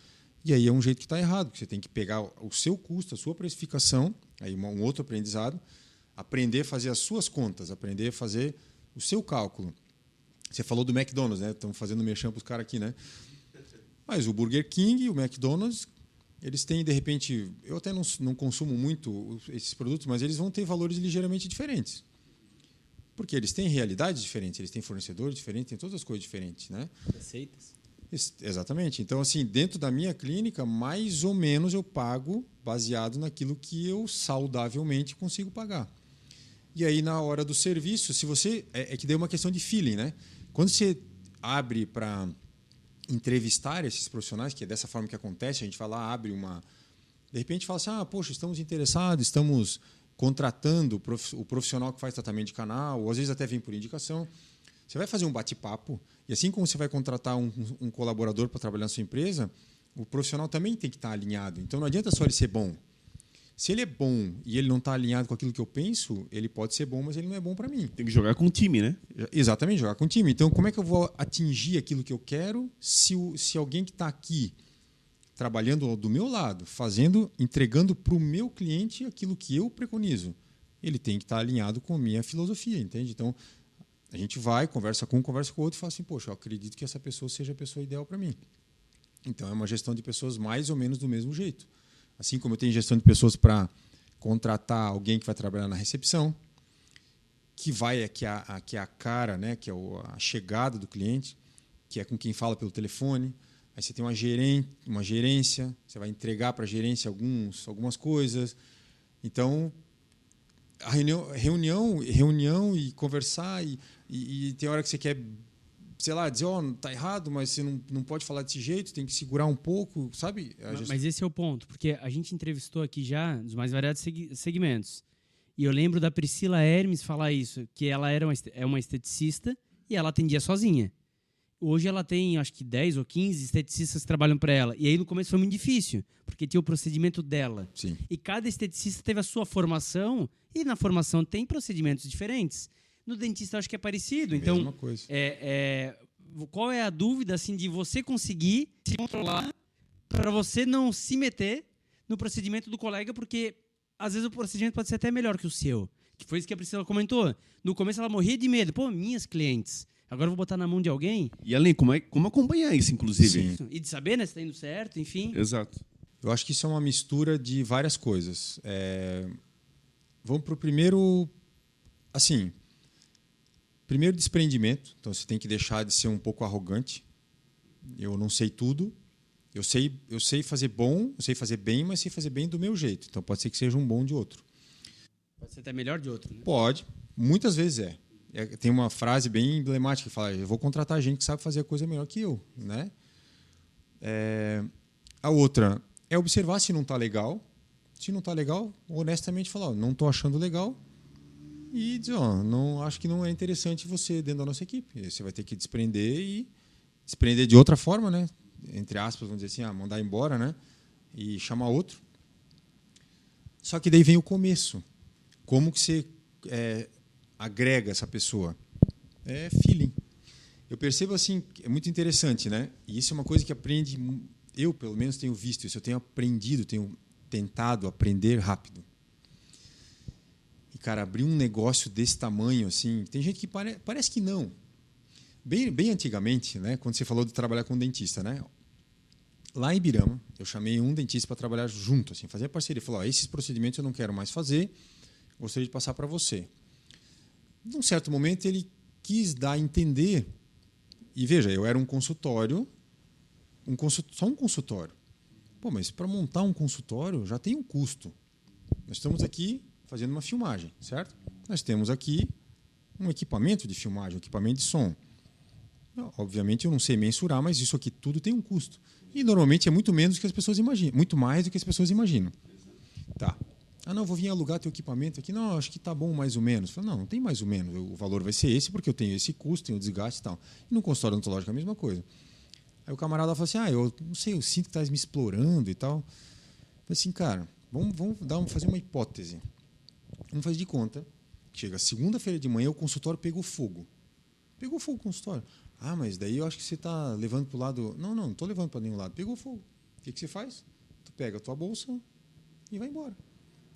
E aí é um jeito que está errado, porque você tem que pegar o seu custo, a sua precificação, aí um outro aprendizado, aprender a fazer as suas contas, aprender a fazer o seu cálculo. Você falou do McDonald's, né? Estamos fazendo merchan para os caras aqui, né? Mas o Burger King e o McDonald's, eles têm, de repente... Eu até não consumo muito esses produtos, mas eles vão ter valores ligeiramente diferentes. Porque eles têm realidades diferentes, eles têm fornecedores diferentes, têm todas as coisas diferentes, né? Receitas. Exatamente. Então, assim, dentro da minha clínica, mais ou menos eu pago baseado naquilo que eu saudavelmente consigo pagar. E aí, na hora do serviço, se você... É que daí é uma questão de feeling, né? Quando você abre para entrevistar esses profissionais, que é dessa forma que acontece, a gente vai lá, abre uma... De repente fala assim, poxa, estamos interessados, estamos contratando o profissional que faz tratamento de canal, ou às vezes até vem por indicação. Você vai fazer um bate-papo, e assim como você vai contratar um colaborador para trabalhar na sua empresa, o profissional também tem que estar alinhado. Então não adianta só ele ser bom. Se ele é bom e ele não está alinhado com aquilo que eu penso, ele pode ser bom, mas ele não é bom para mim. Tem que jogar com o time, né? Exatamente, jogar com o time. Então, como é que eu vou atingir aquilo que eu quero se alguém que está aqui trabalhando do meu lado, entregando para o meu cliente aquilo que eu preconizo, ele tem que estar alinhado com a minha filosofia, entende? Então, a gente vai, conversa com um, conversa com o outro e fala assim, poxa, eu acredito que essa pessoa seja a pessoa ideal para mim. Então, é uma gestão de pessoas mais ou menos do mesmo jeito. Assim como eu tenho gestão de pessoas para contratar alguém que vai trabalhar na recepção, que é a cara, né, que é a chegada do cliente, que é com quem fala pelo telefone. Aí você tem uma gerência, você vai entregar para a gerência algumas coisas. Então, a reunião e conversar, e tem hora que você quer, sei lá, dizer, tá errado, mas você não pode falar desse jeito, tem que segurar um pouco, sabe? Mas esse é o ponto, porque a gente entrevistou aqui já dos mais variados segmentos. E eu lembro da Priscila Hermes falar isso, que ela é uma esteticista e ela atendia sozinha. Hoje ela tem, acho que 10 ou 15 esteticistas que trabalham para ela. E aí no começo foi muito difícil, porque tinha o procedimento dela. Sim. E cada esteticista teve a sua formação, e na formação tem procedimentos diferentes. No dentista eu acho que é parecido. Então, mesma coisa. Qual é a dúvida assim, de você conseguir se controlar para você não se meter no procedimento do colega, porque às vezes o procedimento pode ser até melhor que o seu. Que foi isso que a Priscila comentou. No começo ela morria de medo. Pô, minhas clientes. Agora eu vou botar na mão de alguém. E além, como acompanhar isso, inclusive? Sim. E de saber, né, se está indo certo, enfim. Exato. Eu acho que isso é uma mistura de várias coisas. Vamos para o primeiro, assim, primeiro desprendimento. Então você tem que deixar de ser um pouco arrogante. Eu não sei tudo. Eu sei fazer bom, eu sei fazer bem, mas sei fazer bem do meu jeito. Então pode ser que seja um bom de outro. Pode ser até melhor de outro, né? Pode, muitas vezes é. Tem uma frase bem emblemática que fala: eu vou contratar gente que sabe fazer a coisa melhor que eu, né? A outra é observar se não está legal. Se não está legal, honestamente falar: não estou achando legal. E dizer: não, acho que não é interessante você dentro da nossa equipe. Você vai ter que desprender de outra forma, né? Entre aspas, vamos dizer assim, mandar embora, né? E chamar outro. Só que daí vem o começo. Como que você agrega essa pessoa? É feeling. Eu percebo assim, é muito interessante, né? E isso é uma coisa que aprende, eu pelo menos tenho visto isso, eu tenho aprendido, tenho tentado aprender rápido. E cara, abrir um negócio desse tamanho assim, tem gente que parece que não. Bem antigamente, né, quando você falou de trabalhar com um dentista, né? Lá em Ibirama, eu chamei um dentista para trabalhar junto, assim, fazer parceria. Ele falou: esses procedimentos eu não quero mais fazer, gostaria de passar para você. Num certo momento, ele quis dar a entender. E veja, eu era um consultório, só um consultório. Pô, mas para montar um consultório já tem um custo. Nós estamos aqui fazendo uma filmagem, certo? Nós temos aqui um equipamento de filmagem, um equipamento de som. Obviamente eu não sei mensurar, mas isso aqui tudo tem um custo. E normalmente é muito menos do que as pessoas imaginam, muito mais do que as pessoas imaginam. Tá. Não, vou vir alugar teu equipamento aqui. Não, acho que tá bom mais ou menos. Falei: não tem mais ou menos. O valor vai ser esse porque eu tenho esse custo, tenho desgaste e tal. E no consultório odontológico é a mesma coisa. Aí o camarada falou assim: eu não sei, eu sinto que estás me explorando e tal. Falei assim: cara, vamos fazer uma hipótese. Vamos fazer de conta. Chega segunda-feira de manhã, o consultório pegou fogo. Pegou fogo o consultório. Mas daí eu acho que você está levando para o lado... Não estou levando para nenhum lado. Pegou fogo. O que você faz? Tu pega a tua bolsa e vai embora.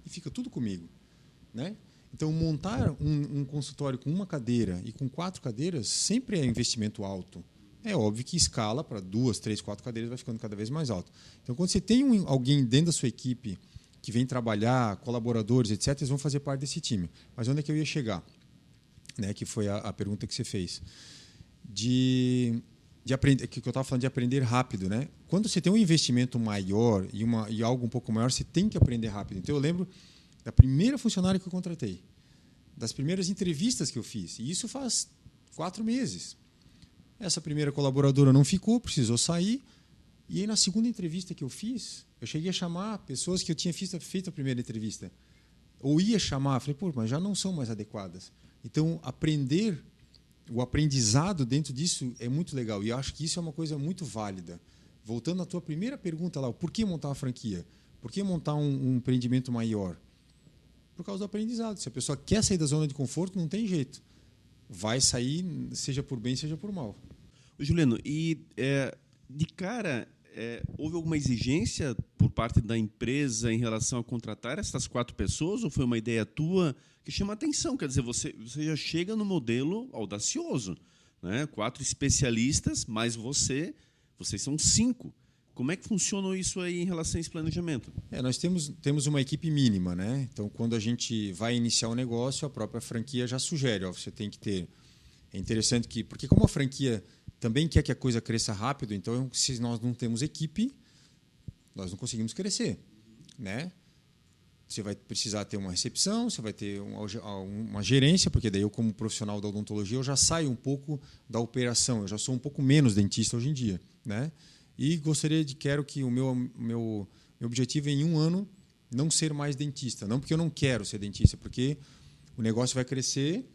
E fica tudo comigo. Né? Então, montar um consultório com uma cadeira e com 4 cadeiras sempre é investimento alto. É óbvio que escala para 2, 3, 4 cadeiras vai ficando cada vez mais alto. Então, quando você tem alguém dentro da sua equipe que vem trabalhar, colaboradores, etc., eles vão fazer parte desse time. Mas onde é que eu ia chegar? Né? Que foi a pergunta que você fez. De aprender, que eu estava falando de aprender rápido, né? Quando você tem um investimento maior e algo um pouco maior, você tem que aprender rápido. Então eu lembro da primeira funcionária que eu contratei, das primeiras entrevistas que eu fiz, e isso faz 4 meses. Essa primeira colaboradora não ficou, precisou sair, e aí na segunda entrevista que eu fiz, eu cheguei a chamar pessoas que eu tinha feito a primeira entrevista, ou ia chamar, falei: mas já não são mais adequadas. Então aprender o aprendizado dentro disso é muito legal. E eu acho que isso é uma coisa muito válida. Voltando à tua primeira pergunta lá, por que montar uma franquia? Por que montar um empreendimento maior? Por causa do aprendizado. Se a pessoa quer sair da zona de conforto, não tem jeito. Vai sair, seja por bem, seja por mal. Juliano, e de cara, houve alguma exigência por parte da empresa em relação a contratar essas 4 pessoas ou foi uma ideia tua que chama atenção? Quer dizer, você já chega no modelo audacioso, né? 4 especialistas, mais vocês são 5. Como é que funciona isso aí em relação a esse planejamento? Nós temos uma equipe mínima, né? Então, quando a gente vai iniciar o negócio, a própria franquia já sugere, você tem que ter... É interessante porque como a franquia também quer que a coisa cresça rápido, então, se nós não temos equipe, nós não conseguimos crescer, né? Você vai precisar ter uma recepção, você vai ter uma gerência, porque daí eu, como profissional da odontologia, eu já saio um pouco da operação, eu já sou um pouco menos dentista hoje em dia, né? E quero que o meu objetivo é, em 1 ano, não ser mais dentista. Não porque eu não quero ser dentista, porque o negócio vai crescer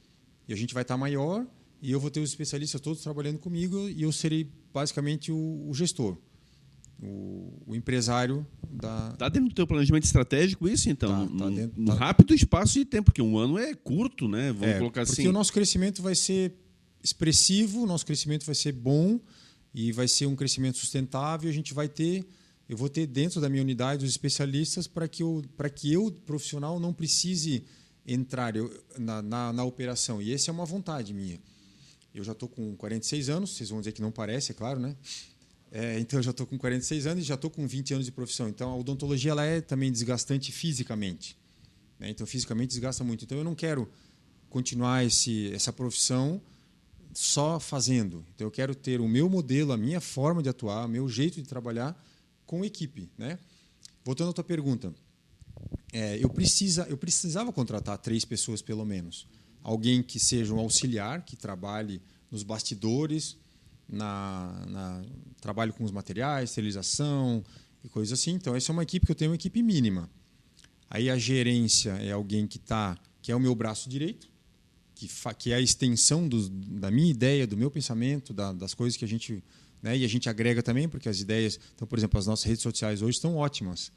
e a gente vai estar maior e eu vou ter os especialistas todos trabalhando comigo e eu serei basicamente o gestor, o empresário da... Está dentro do teu planejamento estratégico isso, então? Tá rápido espaço de tempo, porque 1 ano é curto, né? Vamos colocar assim. Porque o nosso crescimento vai ser expressivo, o nosso crescimento vai ser bom e vai ser um crescimento sustentável. Eu vou ter dentro da minha unidade os especialistas para que eu, profissional, não precise entrar na operação. E essa é uma vontade minha. Eu já estou com 46 anos, vocês vão dizer que não parece, é claro, né? Então, eu já estou com 46 anos e já estou com 20 anos de profissão. Então, a odontologia ela é também desgastante fisicamente, né? Então, fisicamente desgasta muito. Então, eu não quero continuar essa profissão só fazendo. Então, eu quero ter o meu modelo, a minha forma de atuar, o meu jeito de trabalhar com equipe, né? Voltando à tua pergunta, eu precisava contratar 3 pessoas, pelo menos. Alguém que seja um auxiliar, que trabalhe nos bastidores, trabalho com os materiais, esterilização e coisas assim. Então, essa é uma equipe que eu tenho, uma equipe mínima. Aí a gerência é alguém que é o meu braço direito, que é a extensão da minha ideia, do meu pensamento, das coisas que a gente... Né, e a gente agrega também, porque as ideias... Então, por exemplo, as nossas redes sociais hoje estão ótimas.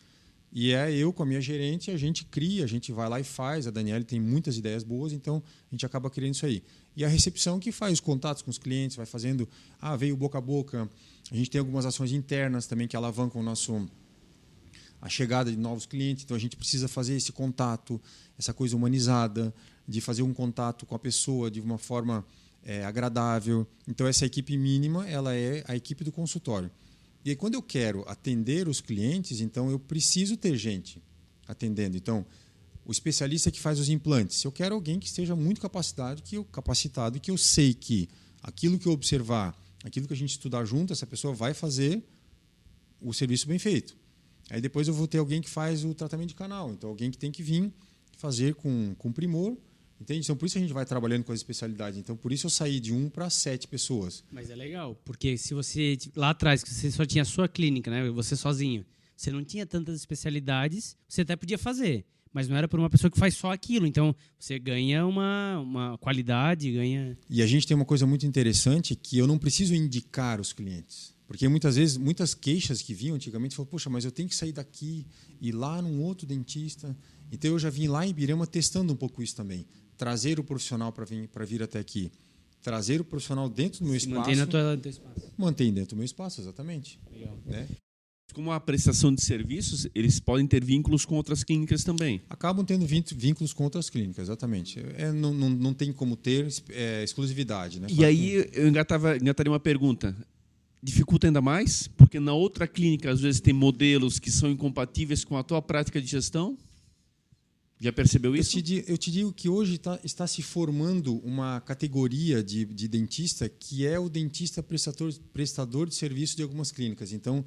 E eu, com a minha gerente, a gente cria, a gente vai lá e faz. A Daniela tem muitas ideias boas, então a gente acaba criando isso aí. E a recepção que faz os contatos com os clientes, vai fazendo... veio boca a boca. A gente tem algumas ações internas também que alavancam a chegada de novos clientes. Então, a gente precisa fazer esse contato, essa coisa humanizada, de fazer um contato com a pessoa de uma forma agradável. Então, essa equipe mínima ela é a equipe do consultório. E aí, quando eu quero atender os clientes, então eu preciso ter gente atendendo. Então, o especialista que faz os implantes, eu quero alguém que esteja muito capacitado, que eu sei que aquilo que eu observar, aquilo que a gente estudar junto, essa pessoa vai fazer o serviço bem feito. Aí depois eu vou ter alguém que faz o tratamento de canal. Então, alguém que tem que vir fazer com primor. Entende? Então, por isso a gente vai trabalhando com as especialidades. Então, por isso eu saí de 1 para 7 pessoas. Mas é legal, porque se você... Lá atrás, que você só tinha a sua clínica, né? Você sozinho. Você não tinha tantas especialidades, você até podia fazer. Mas não era por uma pessoa que faz só aquilo. Então, você ganha uma qualidade, ganha... E a gente tem uma coisa muito interessante, que eu não preciso indicar os clientes. Porque muitas vezes, muitas queixas que vinham antigamente, falavam, poxa, mas eu tenho que sair daqui e ir lá num outro dentista. Então, eu já vim lá em Ibirama testando um pouco isso também. Trazer o profissional para vir até aqui. Trazer o profissional dentro do meu espaço. Mantém no teu espaço. Mantém dentro do meu espaço, exatamente. Legal. Né? Como a prestação de serviços, eles podem ter vínculos com outras clínicas também. Acabam tendo vínculos com outras clínicas, exatamente. Não tem como ter exclusividade. Né? E aí eu engataria uma pergunta. Dificulta ainda mais? Porque na outra clínica, às vezes, tem modelos que são incompatíveis com a tua prática de gestão? Já percebeu isso? Eu te digo que hoje está se formando uma categoria de dentista que é o dentista prestador de serviço de algumas clínicas. Então,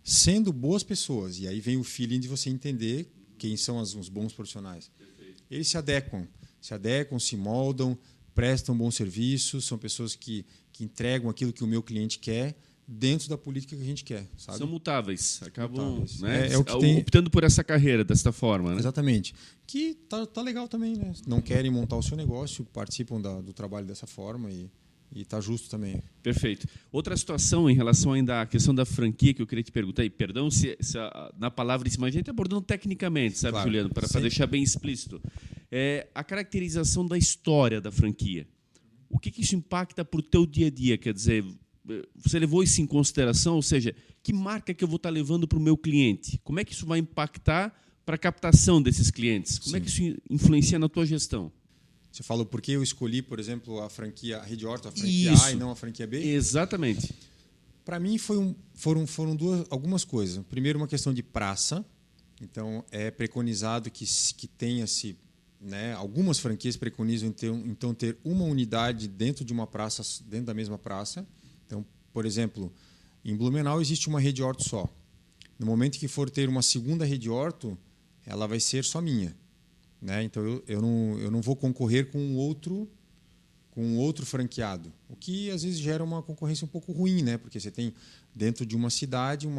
sendo boas pessoas, e aí vem o feeling de você entender quem são os bons profissionais. Eles se adequam, se moldam, prestam bons serviços, são pessoas que entregam aquilo que o meu cliente quer, dentro da política que a gente quer, sabe? São mutáveis, acabam Mutáveis. né, É o que tem... optando por essa carreira desta forma. Né? Exatamente. Que tá legal também, né? Não querem montar o seu negócio, participam do trabalho dessa forma e tá justo também. Perfeito. Outra situação em relação ainda à questão da franquia que eu queria te perguntar, e perdão se na palavra em cima a gente abordando tecnicamente, sabe, Claro. Juliano, para deixar bem explícito. A caracterização da história da franquia. O que isso impacta para o teu dia a dia? Quer dizer, você levou isso em consideração? Ou seja, que marca que eu vou estar levando para o meu cliente? Como é que isso vai impactar para a captação desses clientes? Como é que isso influencia na tua gestão? Você falou por que eu escolhi, por exemplo, a Rede Horto, a franquia Isso. A e não a franquia B? Exatamente. Para mim foram algumas coisas. Primeiro, uma questão de praça. Então, é preconizado que tenha-se, né, algumas franquias preconizam então ter uma unidade dentro de uma praça, dentro da mesma praça. Então, por exemplo, em Blumenau existe uma Rede Horto só. No momento que for ter uma segunda Rede Horto, ela vai ser só minha, né? Então eu não vou concorrer com outro franqueado, o que às vezes gera uma concorrência um pouco ruim, né? Porque você tem dentro de uma cidade o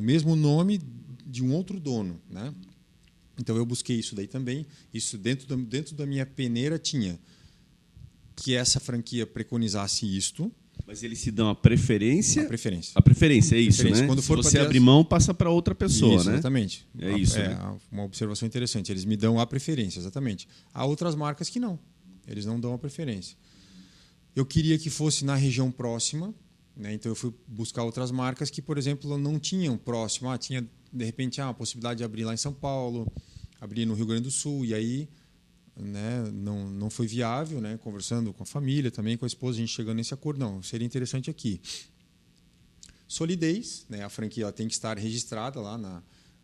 mesmo nome de um outro dono, né? Então eu busquei isso daí também. Isso dentro da minha peneira tinha que essa franquia preconizasse isto. Mas eles se dão a preferência? A preferência. A preferência, é isso, Preferência. né? Quando for Se você pra ter abrir mão, passa para outra pessoa, isso, né? Exatamente. É isso, né? Uma observação interessante. Eles me dão a preferência, exatamente. Há outras marcas que não. Eles não dão a preferência. Eu queria que fosse na região próxima, né? Então eu fui buscar outras marcas que, por exemplo, não tinham próximo. Tinha, de repente, a possibilidade de abrir lá em São Paulo, abrir no Rio Grande do Sul, e aí, né, não foi viável, né? Conversando com a família também, com a esposa, a gente chegando nesse acordo. Não, seria interessante aqui. Solidez, né? A franquia ela tem que estar registrada lá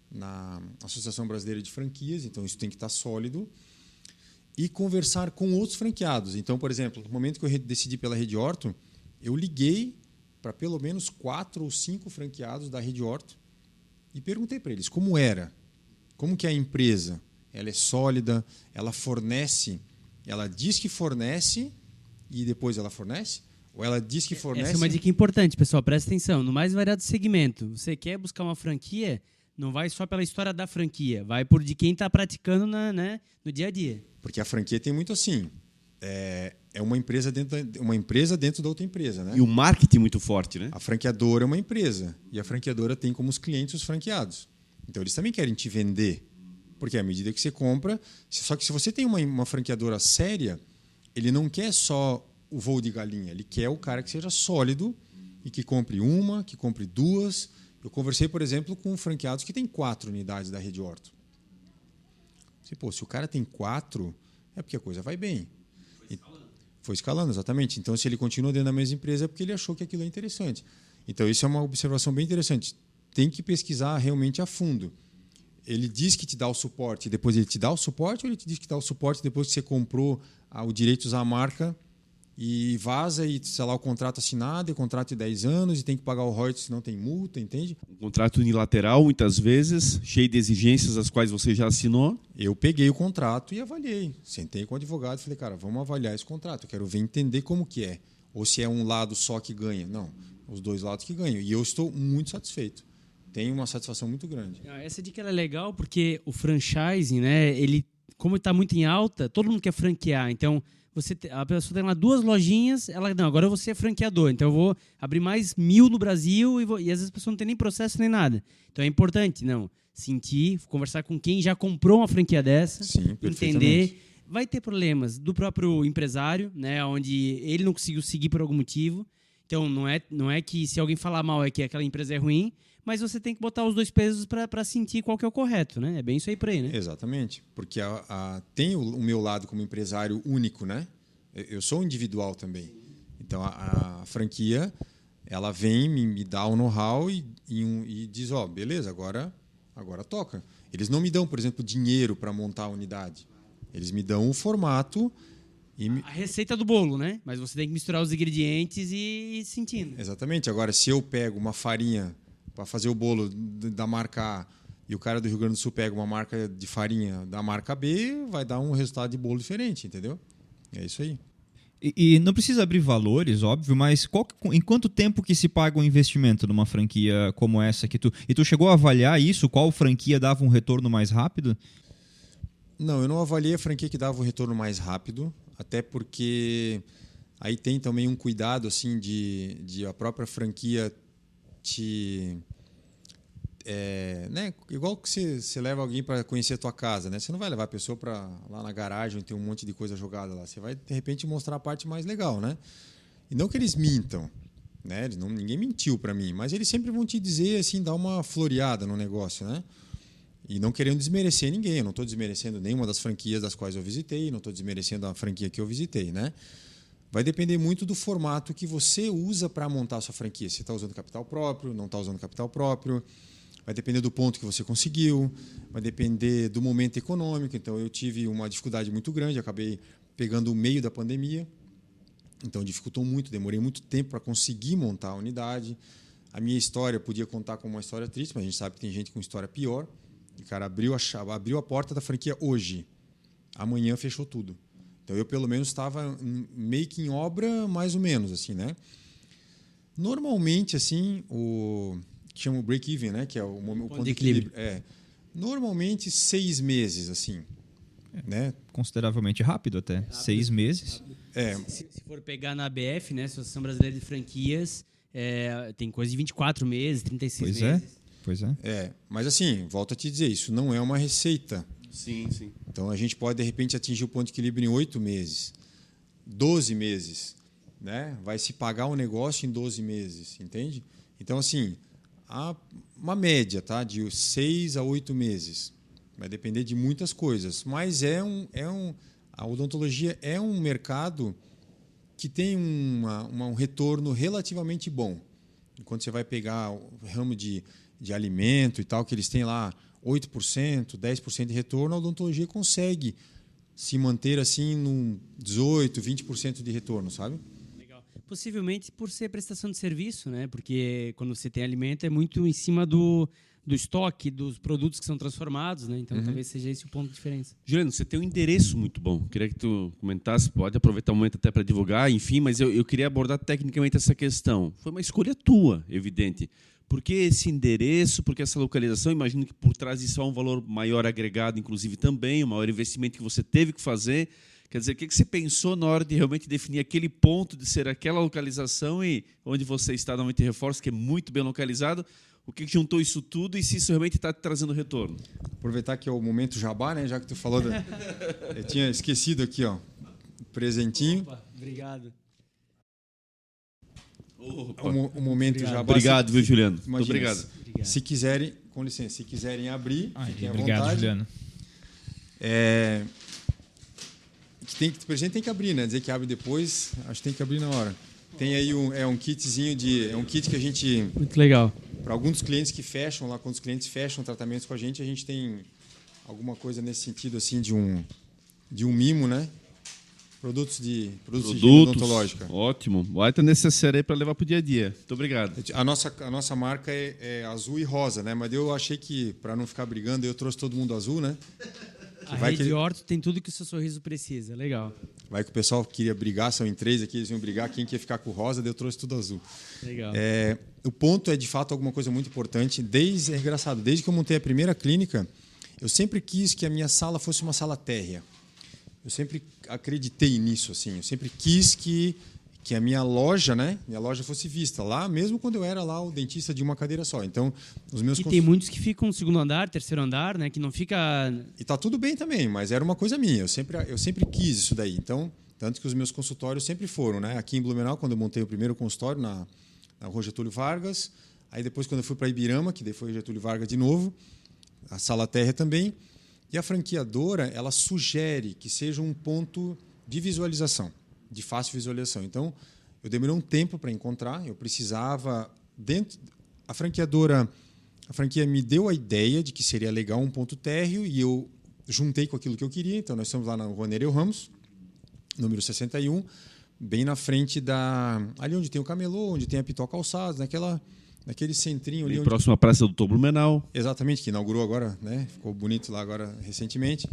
na Associação Brasileira de Franquias, então isso tem que estar sólido. E conversar com outros franqueados. Então, por exemplo, no momento que eu decidi pela Rede Horto, eu liguei para pelo menos 4 ou 5 franqueados da Rede Horto e perguntei para eles como era, como que é a empresa. Ela é sólida, ela fornece, ela diz que fornece e depois ela fornece? Ou ela diz que fornece... Essa é uma dica importante, pessoal, presta atenção. No mais variado segmento, você quer buscar uma franquia, não vai só pela história da franquia, vai por de quem está praticando no dia a dia. Porque a franquia tem muito assim, é uma empresa dentro da outra empresa, né? E o marketing muito forte, né? A franqueadora é uma empresa e a franqueadora tem como os clientes os franqueados. Então eles também querem te vender. Porque à medida que você compra... Só que se você tem uma franqueadora séria, ele não quer só o voo de galinha. Ele quer o cara que seja sólido e que compre uma, que compre duas. Eu conversei, por exemplo, com franqueados que têm 4 unidades da Rede Horto. Se o cara tem 4, é porque a coisa vai bem. Foi escalando, exatamente. Então, se ele continua dentro da mesma empresa, é porque ele achou que aquilo é interessante. Então, isso é uma observação bem interessante. Tem que pesquisar realmente a fundo. Ele diz que te dá o suporte, depois ele te dá o suporte, ou ele te diz que dá o suporte depois que você comprou o direito de usar a marca e vaza e, sei lá, o contrato assinado, e contrato de 10 anos, e tem que pagar o royalties, senão tem multa, entende? Um contrato unilateral, muitas vezes, cheio de exigências as quais você já assinou. Eu peguei o contrato e avaliei. Sentei com o advogado e falei, cara, vamos avaliar esse contrato. Eu quero ver, entender como que é. Ou se é um lado só que ganha. Não, os dois lados que ganham. E eu estou muito satisfeito. Tenho uma satisfação muito grande. Essa dica é legal porque o franchising, né, ele, como está muito em alta, todo mundo quer franquear. Então, a pessoa tem lá 2 lojinhas, agora eu vou ser franqueador, então eu vou abrir mais 1000 no Brasil e às vezes a pessoa não tem nem processo nem nada. Então é importante, sentir, conversar com quem já comprou uma franquia dessa, sim, entender. Vai ter problemas do próprio empresário, né, onde ele não conseguiu seguir por algum motivo. Então não é que se alguém falar mal é que aquela empresa é ruim, mas você tem que botar os 2 pesos para sentir qual que é o correto, né? É bem isso aí por aí, né? Exatamente, porque tem o meu lado como empresário único, né? Eu sou individual também. Então a franquia, ela vem, me dá o know-how e diz, beleza, agora toca. Eles não me dão, por exemplo, dinheiro para montar a unidade. Eles me dão o formato e a receita do bolo, né? Mas você tem que misturar os ingredientes e ir sentindo. Exatamente. Agora, se eu pego uma farinha para fazer o bolo da marca A e o cara do Rio Grande do Sul pega uma marca de farinha da marca B, vai dar um resultado de bolo diferente, entendeu? É isso aí. E não precisa abrir valores, óbvio, mas em quanto tempo que se paga um investimento numa franquia como essa que tu... E tu chegou a avaliar isso? Qual franquia dava um retorno mais rápido? Não, eu não avaliei a franquia que dava um retorno mais rápido, até porque aí tem também um cuidado assim de a própria franquia te... né? Igual que você leva alguém para conhecer a tua casa, né? Você não vai levar a pessoa para lá na garagem onde tem um monte de coisa jogada lá. Você vai, de repente, mostrar a parte mais legal, né? E não que eles mintam, né? Ninguém mentiu para mim, mas eles sempre vão te dizer, assim, dar uma floreada no negócio, né? E não querendo desmerecer ninguém. Eu não estou desmerecendo nenhuma das franquias das quais eu visitei, não estou desmerecendo a franquia que eu visitei, né? Vai depender muito do formato que você usa para montar a sua franquia. Se está usando capital próprio, não está usando capital próprio. Vai depender do ponto que você conseguiu, vai depender do momento econômico. Então, eu tive uma dificuldade muito grande, acabei pegando o meio da pandemia. Então, dificultou muito, demorei muito tempo para conseguir montar a unidade. A minha história podia contar com uma história triste, mas a gente sabe que tem gente com história pior. E, cara, abriu a porta da franquia hoje. Amanhã fechou tudo. Então, eu, pelo menos, estava meio que em obra, mais ou menos, assim, né? Normalmente, assim, que chama o break-even, né? Que é o ponto de equilíbrio. Normalmente 6 meses, assim. Né? Consideravelmente rápido até. Rápido. 6 meses. Se for pegar na ABF, né? Associação Brasileira de Franquias, tem coisa de 24 meses, 36 meses. Pois é. Mas assim, volto a te dizer, isso não é uma receita. Sim. Então, a gente pode, de repente, atingir o ponto de equilíbrio em 8 meses, 12 meses. Né? Vai se pagar um negócio em 12 meses, entende? Então, assim... há uma média, tá? De 6 a 8 meses. Vai depender de muitas coisas. Mas a odontologia é um mercado que tem um retorno relativamente bom. Quando você vai pegar o ramo de alimento e tal, que eles têm lá 8%, 10% de retorno, a odontologia consegue se manter assim num 18%, 20% de retorno, sabe? Possivelmente por ser prestação de serviço, né? Porque quando você tem alimento é muito em cima do estoque, dos produtos que são transformados, né? Então talvez seja esse o ponto de diferença. Juliano, você tem um endereço muito bom. Queria que tu comentasse, pode aproveitar o momento até para divulgar, enfim, mas eu queria abordar tecnicamente essa questão. Foi uma escolha tua, evidente. Por que esse endereço, por que essa localização? Imagino que por trás disso há um valor maior agregado, inclusive também, um maior investimento que você teve que fazer. Quer dizer, o que você pensou na hora de realmente definir aquele ponto de ser aquela localização e onde você está, normalmente reforço, que é muito bem localizado, o que juntou isso tudo e se isso realmente está te trazendo retorno? Aproveitar que é o momento jabá, né? Já que tu falou, eu tinha esquecido aqui, ó, presentinho. Opa, obrigado. O momento jabá. Obrigado, viu, Juliano? Imagina, muito obrigado. Se quiserem, com licença, se quiserem abrir, obrigado, vontade. Juliano. O presente tem que abrir, né? Dizer que abre depois, acho que tem que abrir na hora. Tem aí um kitzinho é um kit que a gente... Muito legal. Para alguns dos clientes que fecham lá, quando os clientes fecham tratamentos com a gente tem alguma coisa nesse sentido, assim, de um mimo, né? Produtos de higiene odontológica. Ótimo. Vai ter necessário aí para levar para o dia a dia. Muito obrigado. A nossa marca é azul e rosa, né? Mas eu achei que, para não ficar brigando, eu trouxe todo mundo azul, né? A Rede Orto tem tudo que o seu sorriso precisa. Legal. Vai que o pessoal queria brigar, são em 3 aqui, eles iam brigar, quem quer ficar com o rosa, eu trouxe tudo azul. Legal. O ponto é, de fato, alguma coisa muito importante. É engraçado, desde que eu montei a primeira clínica, eu sempre quis que a minha sala fosse uma sala térrea. Eu sempre acreditei nisso, assim. Eu sempre quis que a minha loja, né? Minha loja fosse vista lá, mesmo quando eu era lá o dentista de uma cadeira só. Então, os meus tem muitos que ficam no segundo andar, terceiro andar, né? Que não fica... E tá tudo bem também, mas era uma coisa minha. Eu sempre quis isso daí. Então, tanto que os meus consultórios sempre foram, né? Aqui em Blumenau, quando eu montei o primeiro consultório na Rua Getúlio Vargas, aí depois quando eu fui para Ibirama, que daí foi Getúlio Vargas de novo, a sala térrea também. E a franqueadora, ela sugere que seja um ponto de visualização, de fácil visualização. Então, eu demorei um tempo para encontrar, eu precisava... A franquia me deu a ideia de que seria legal um ponto térreo e eu juntei com aquilo que eu queria. Então, nós estamos lá na Rua Nereu Ramos, número 61, bem na frente ali onde tem o camelô, onde tem a Pitol Calçados, naquele centrinho ali. Próximo à Praça do Dr. Blumenau. Exatamente, que inaugurou agora, né? Ficou bonito lá agora recentemente.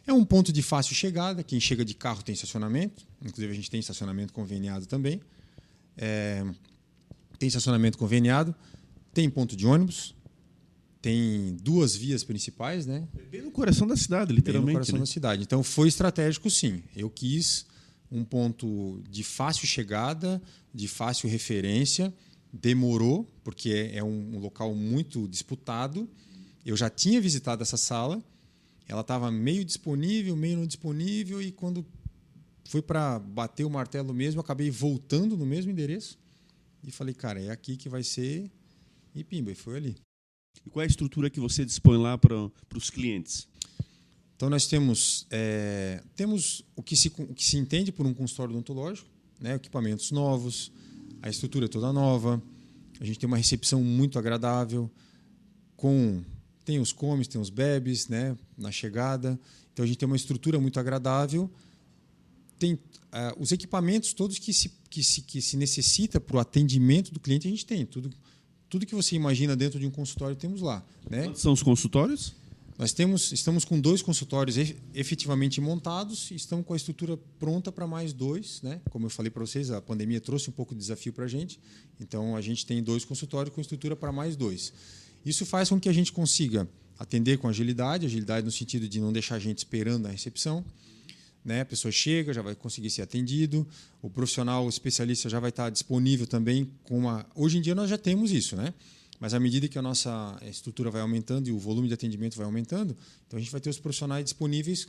É um ponto de fácil chegada. Quem chega de carro tem estacionamento. Inclusive, a gente tem estacionamento conveniado também. Tem estacionamento conveniado. Tem ponto de ônibus. Tem 2 vias principais, né? Bem no coração da cidade, literalmente. Bem no coração da cidade. Então, foi estratégico, sim. Eu quis um ponto de fácil chegada, de fácil referência. Demorou, porque é um local muito disputado. Eu já tinha visitado essa sala. Ela estava meio disponível, meio não disponível. E quando foi para bater o martelo mesmo, eu acabei voltando no mesmo endereço. E falei, cara, é aqui que vai ser. E pimba, e foi ali. E qual é a estrutura que você dispõe lá para os clientes? Então, nós temos o que se entende por um consultório odontológico, né? Equipamentos novos, a estrutura é toda nova, a gente tem uma recepção muito agradável, tem os comes, tem os bebes, né? Na chegada. Então, a gente tem uma estrutura muito agradável, tem os equipamentos todos que se necessita para o atendimento do cliente, a gente tem. Tudo que você imagina dentro de um consultório temos lá. Né? Quantos são os consultórios? Nós estamos com 2 consultórios efetivamente montados e estamos com a estrutura pronta para mais 2. Né? Como eu falei para vocês, a pandemia trouxe um pouco de desafio para a gente. Então, a gente tem 2 consultórios com estrutura para mais 2. Isso faz com que a gente consiga atender com agilidade no sentido de não deixar a gente esperando na recepção. Né? A pessoa chega, já vai conseguir ser atendido, o profissional, o especialista já vai estar disponível também. Hoje em dia nós já temos isso, né? Mas à medida que a nossa estrutura vai aumentando e o volume de atendimento vai aumentando, então a gente vai ter os profissionais disponíveis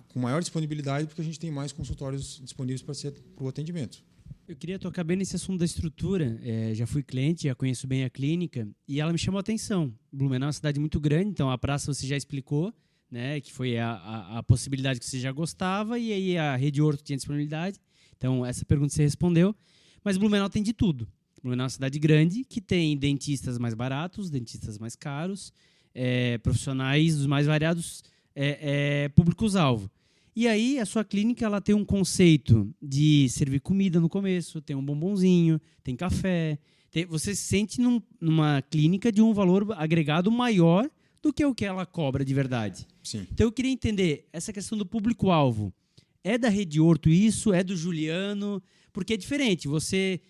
com maior disponibilidade, porque a gente tem mais consultórios disponíveis para o atendimento. Eu queria tocar bem nesse assunto da estrutura. Já fui cliente, já conheço bem a clínica, e ela me chamou a atenção. Blumenau é uma cidade muito grande, então a praça você já explicou, né, que foi a possibilidade que você já gostava, e aí a Rede Horto tinha disponibilidade. Então, essa pergunta você respondeu. Mas Blumenau tem de tudo. Blumenau é uma cidade grande, que tem dentistas mais baratos, dentistas mais caros, profissionais dos mais variados públicos-alvo. E aí, a sua clínica ela tem um conceito de servir comida no começo, tem um bombonzinho, tem café. Você se sente numa clínica de um valor agregado maior do que o que ela cobra de verdade. Sim. Então, eu queria entender, essa questão do público-alvo, é da Rede Horto isso? É do Juliano? Porque é diferente. Você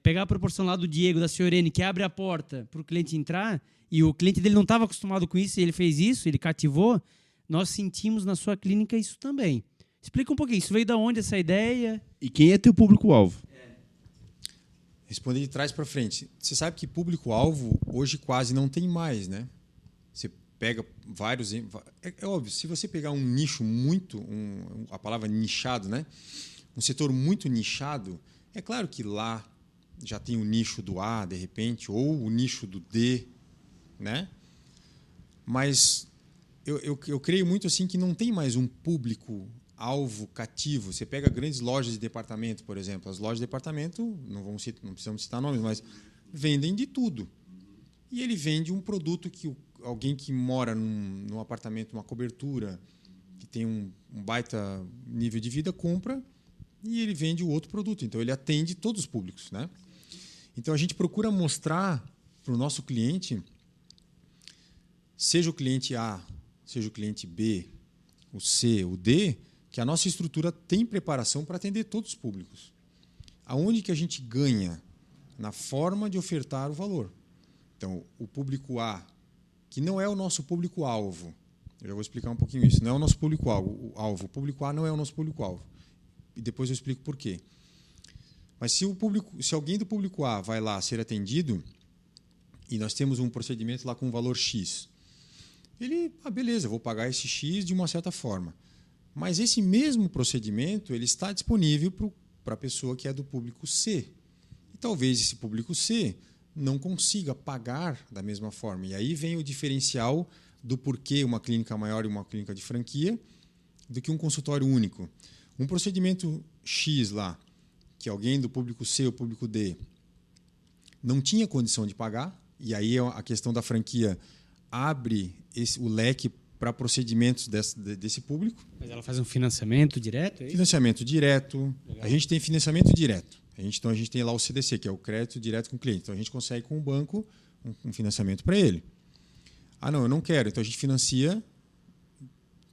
pegar a proporção lá do Diego, da Senhorene, que abre a porta para o cliente entrar, e o cliente dele não estava acostumado com isso, e ele fez isso, ele cativou, nós sentimos na sua clínica isso também. Explica um pouquinho, isso veio de onde essa ideia? E quem é teu público-alvo? Responder de trás para frente. Você sabe que público-alvo hoje quase não tem mais, né? Você pega vários... É óbvio, se você pegar um nicho muito... a palavra nichado, né? Um setor muito nichado, é claro que lá já tem o nicho do A, de repente, ou o nicho do D, né? Mas eu creio muito assim que não tem mais um público-alvo cativo. Você pega grandes lojas de departamento, por exemplo. As lojas de departamento, não precisamos citar nomes, mas vendem de tudo. E ele vende um produto que alguém que mora num apartamento, uma cobertura, que tem um baita nível de vida, compra, e ele vende o outro produto. Então, ele atende todos os públicos, né? Então, a gente procura mostrar para o nosso cliente, seja o cliente A, seja o cliente B, o C, o D, que a nossa estrutura tem preparação para atender todos os públicos. Aonde que a gente ganha? Na forma de ofertar o valor. Então, o público A, que não é o nosso público-alvo, eu já vou explicar um pouquinho isso, não é o nosso público-alvo. O público A não é o nosso público-alvo. E depois eu explico por quê. Mas se alguém do público A vai lá ser atendido, e nós temos um procedimento lá com um valor X, ele, beleza, eu vou pagar esse X de uma certa forma. Mas esse mesmo procedimento ele está disponível para a pessoa que é do público C. E talvez esse público C não consiga pagar da mesma forma. E aí vem o diferencial do porquê uma clínica maior e uma clínica de franquia do que um consultório único. Um procedimento X lá, que alguém do público C ou público D não tinha condição de pagar, e aí a questão da franquia abre o leque para procedimentos desse público. Mas ela faz um financiamento direto? É isso? Financiamento direto. Legal. A gente tem financiamento direto. Então, a gente tem lá o CDC, que é o crédito direto com o cliente. Então, a gente consegue com o banco um financiamento para ele. Não, eu não quero. Então, a gente financia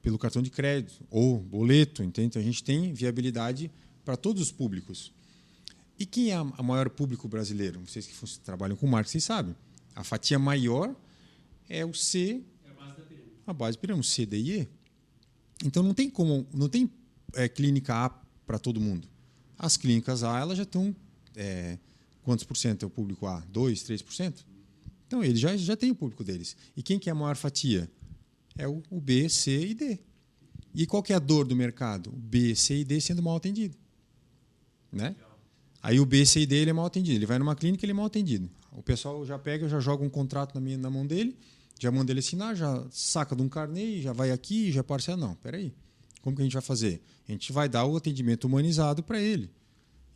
pelo cartão de crédito ou boleto. Entende? Então, a gente tem viabilidade para todos os públicos. E quem é o maior público brasileiro? Vocês que trabalham com marketing, vocês sabem. A fatia maior é o C, a base da pirâmide, C, D e E. Então não tem clínica A para todo mundo. As clínicas A elas já estão quantos por cento é o público A? 2%, 3%? Então eles já têm o público deles. E quem que é a maior fatia? É o B, C e D. E qual que é a dor do mercado? O B, C e D sendo mal atendido, né? Aí o B, C e D ele é mal atendido. Ele vai numa clínica, ele é mal atendido. O pessoal já pega, já joga um contrato na mão dele, já manda ele assinar, já saca de um carnê, já vai aqui, já parcela. Não, peraí. Como que a gente vai fazer? A gente vai dar o atendimento humanizado para ele.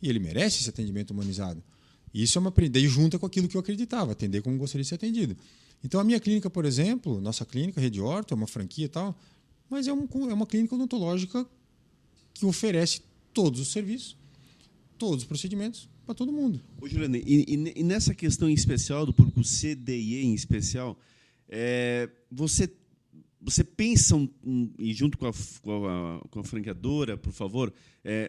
E ele merece esse atendimento humanizado. Isso é uma daí junta com aquilo que eu acreditava, atender como gostaria de ser atendido. Então a minha clínica, por exemplo, nossa clínica, Rede Orto, é uma franquia e tal, mas é uma clínica odontológica que oferece todos os serviços, todos os procedimentos para todo mundo. Ô, Juliana, e nessa questão em especial, do público C, D e E em especial, você pensa, e junto com a franqueadora, por favor,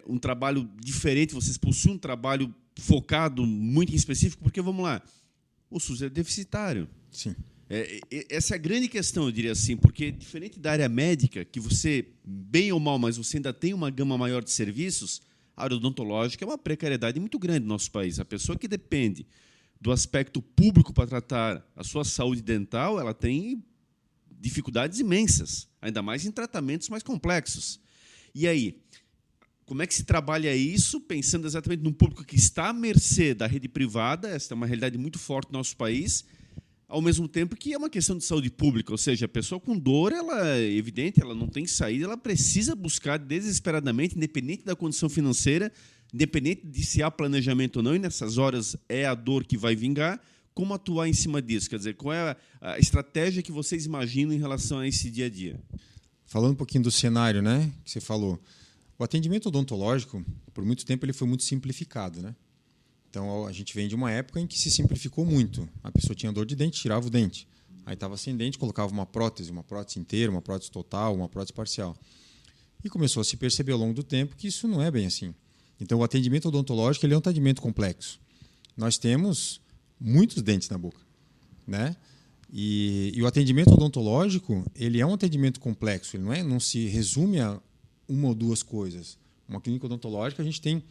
um trabalho diferente, vocês possuem um trabalho focado muito em específico, porque, vamos lá, o SUS é deficitário. Sim. Essa é a grande questão, eu diria assim, porque diferente da área médica, que você, bem ou mal, mas você ainda tem uma gama maior de serviços, a área odontológica é uma precariedade muito grande no nosso país. A pessoa que depende do aspecto público para tratar a sua saúde dental, ela tem dificuldades imensas, ainda mais em tratamentos mais complexos. E aí, como é que se trabalha isso, pensando exatamente no público que está à mercê da rede privada? Essa é uma realidade muito forte no nosso país, ao mesmo tempo que é uma questão de saúde pública, ou seja, a pessoa com dor, ela é evidente, ela não tem saída, ela precisa buscar desesperadamente, independente da condição financeira, independente de se há planejamento ou não, e nessas horas é a dor que vai vingar, como atuar em cima disso? Quer dizer, qual é a estratégia que vocês imaginam em relação a esse dia a dia? Falando um pouquinho do cenário, né, que você falou, o atendimento odontológico, por muito tempo, ele foi muito simplificado, né? Então, a gente vem de uma época em que se simplificou muito. A pessoa tinha dor de dente, tirava o dente. Aí estava sem dente, colocava uma prótese inteira, uma prótese total, uma prótese parcial. E começou a se perceber ao longo do tempo que isso não é bem assim. Então, o atendimento odontológico ele é um atendimento complexo. Nós temos muitos dentes na boca, né? E o atendimento odontológico ele é um atendimento complexo. Ele não se resume a uma ou duas coisas. Uma clínica odontológica, a gente tem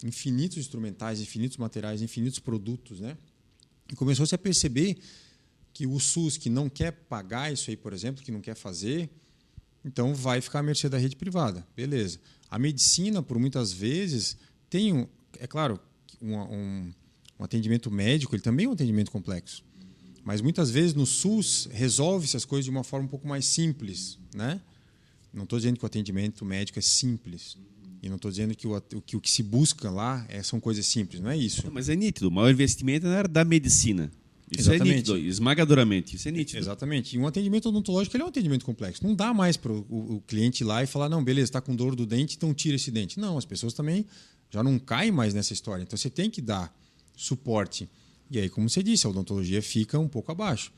infinitos instrumentais, infinitos materiais, infinitos produtos, né? E começou-se a perceber que o SUS que não quer pagar isso aí, por exemplo, que não quer fazer, então vai ficar à mercê da rede privada. Beleza. A medicina, por muitas vezes, tem, é claro, um atendimento médico, ele também é um atendimento complexo. Mas muitas vezes no SUS resolve-se as coisas de uma forma um pouco mais simples, né? Não estou dizendo que o atendimento médico é simples. E não estou dizendo que o que se busca lá são coisas simples, não é isso. Não, mas é nítido. O maior investimento é na área da medicina. Isso Exatamente. É nítido, esmagadoramente. Isso é nítido. Exatamente. E um atendimento odontológico ele é um atendimento complexo. Não dá mais para o cliente ir lá e falar, não, beleza, está com dor do dente, então tira esse dente. Não, as pessoas também já não caem mais nessa história. Então você tem que dar suporte. E aí, como você disse, a odontologia fica um pouco abaixo.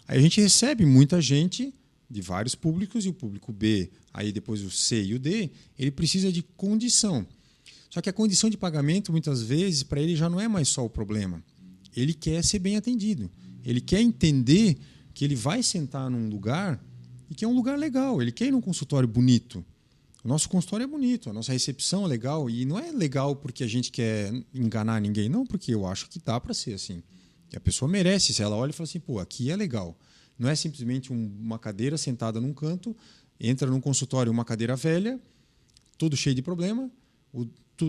Aí a gente recebe muita gente de vários públicos, e o público B, aí depois o C e o D, ele precisa de condição. Só que a condição de pagamento, muitas vezes, para ele já não é mais só o problema. Ele quer ser bem atendido. Ele quer entender que ele vai sentar num lugar e que é um lugar legal. Ele quer ir num consultório bonito. O nosso consultório é bonito, a nossa recepção é legal. E não é legal porque a gente quer enganar ninguém, não, porque eu acho que dá para ser assim. Que a pessoa merece, se ela olha e fala assim, pô, aqui é legal. Não é simplesmente uma cadeira sentada num canto, entra num consultório uma cadeira velha, todo cheio de problema,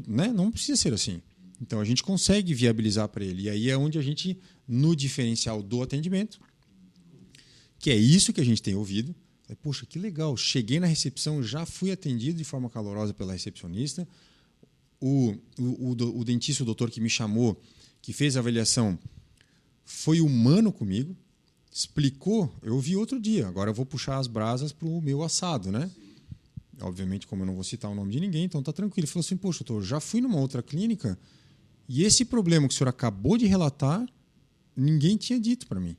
né? Não precisa ser assim. Então, a gente consegue viabilizar para ele. E aí é onde a gente, no diferencial do atendimento, que é isso que a gente tem ouvido, poxa, que legal, cheguei na recepção, já fui atendido de forma calorosa pela recepcionista, o dentista, o doutor que me chamou, que fez a avaliação, foi humano comigo, explicou, eu vi outro dia, agora eu vou puxar as brasas para o meu assado, né? Obviamente, como eu não vou citar o nome de ninguém, então tá tranquilo. Ele falou assim, poxa, doutor, já fui numa outra clínica e esse problema que o senhor acabou de relatar, ninguém tinha dito para mim.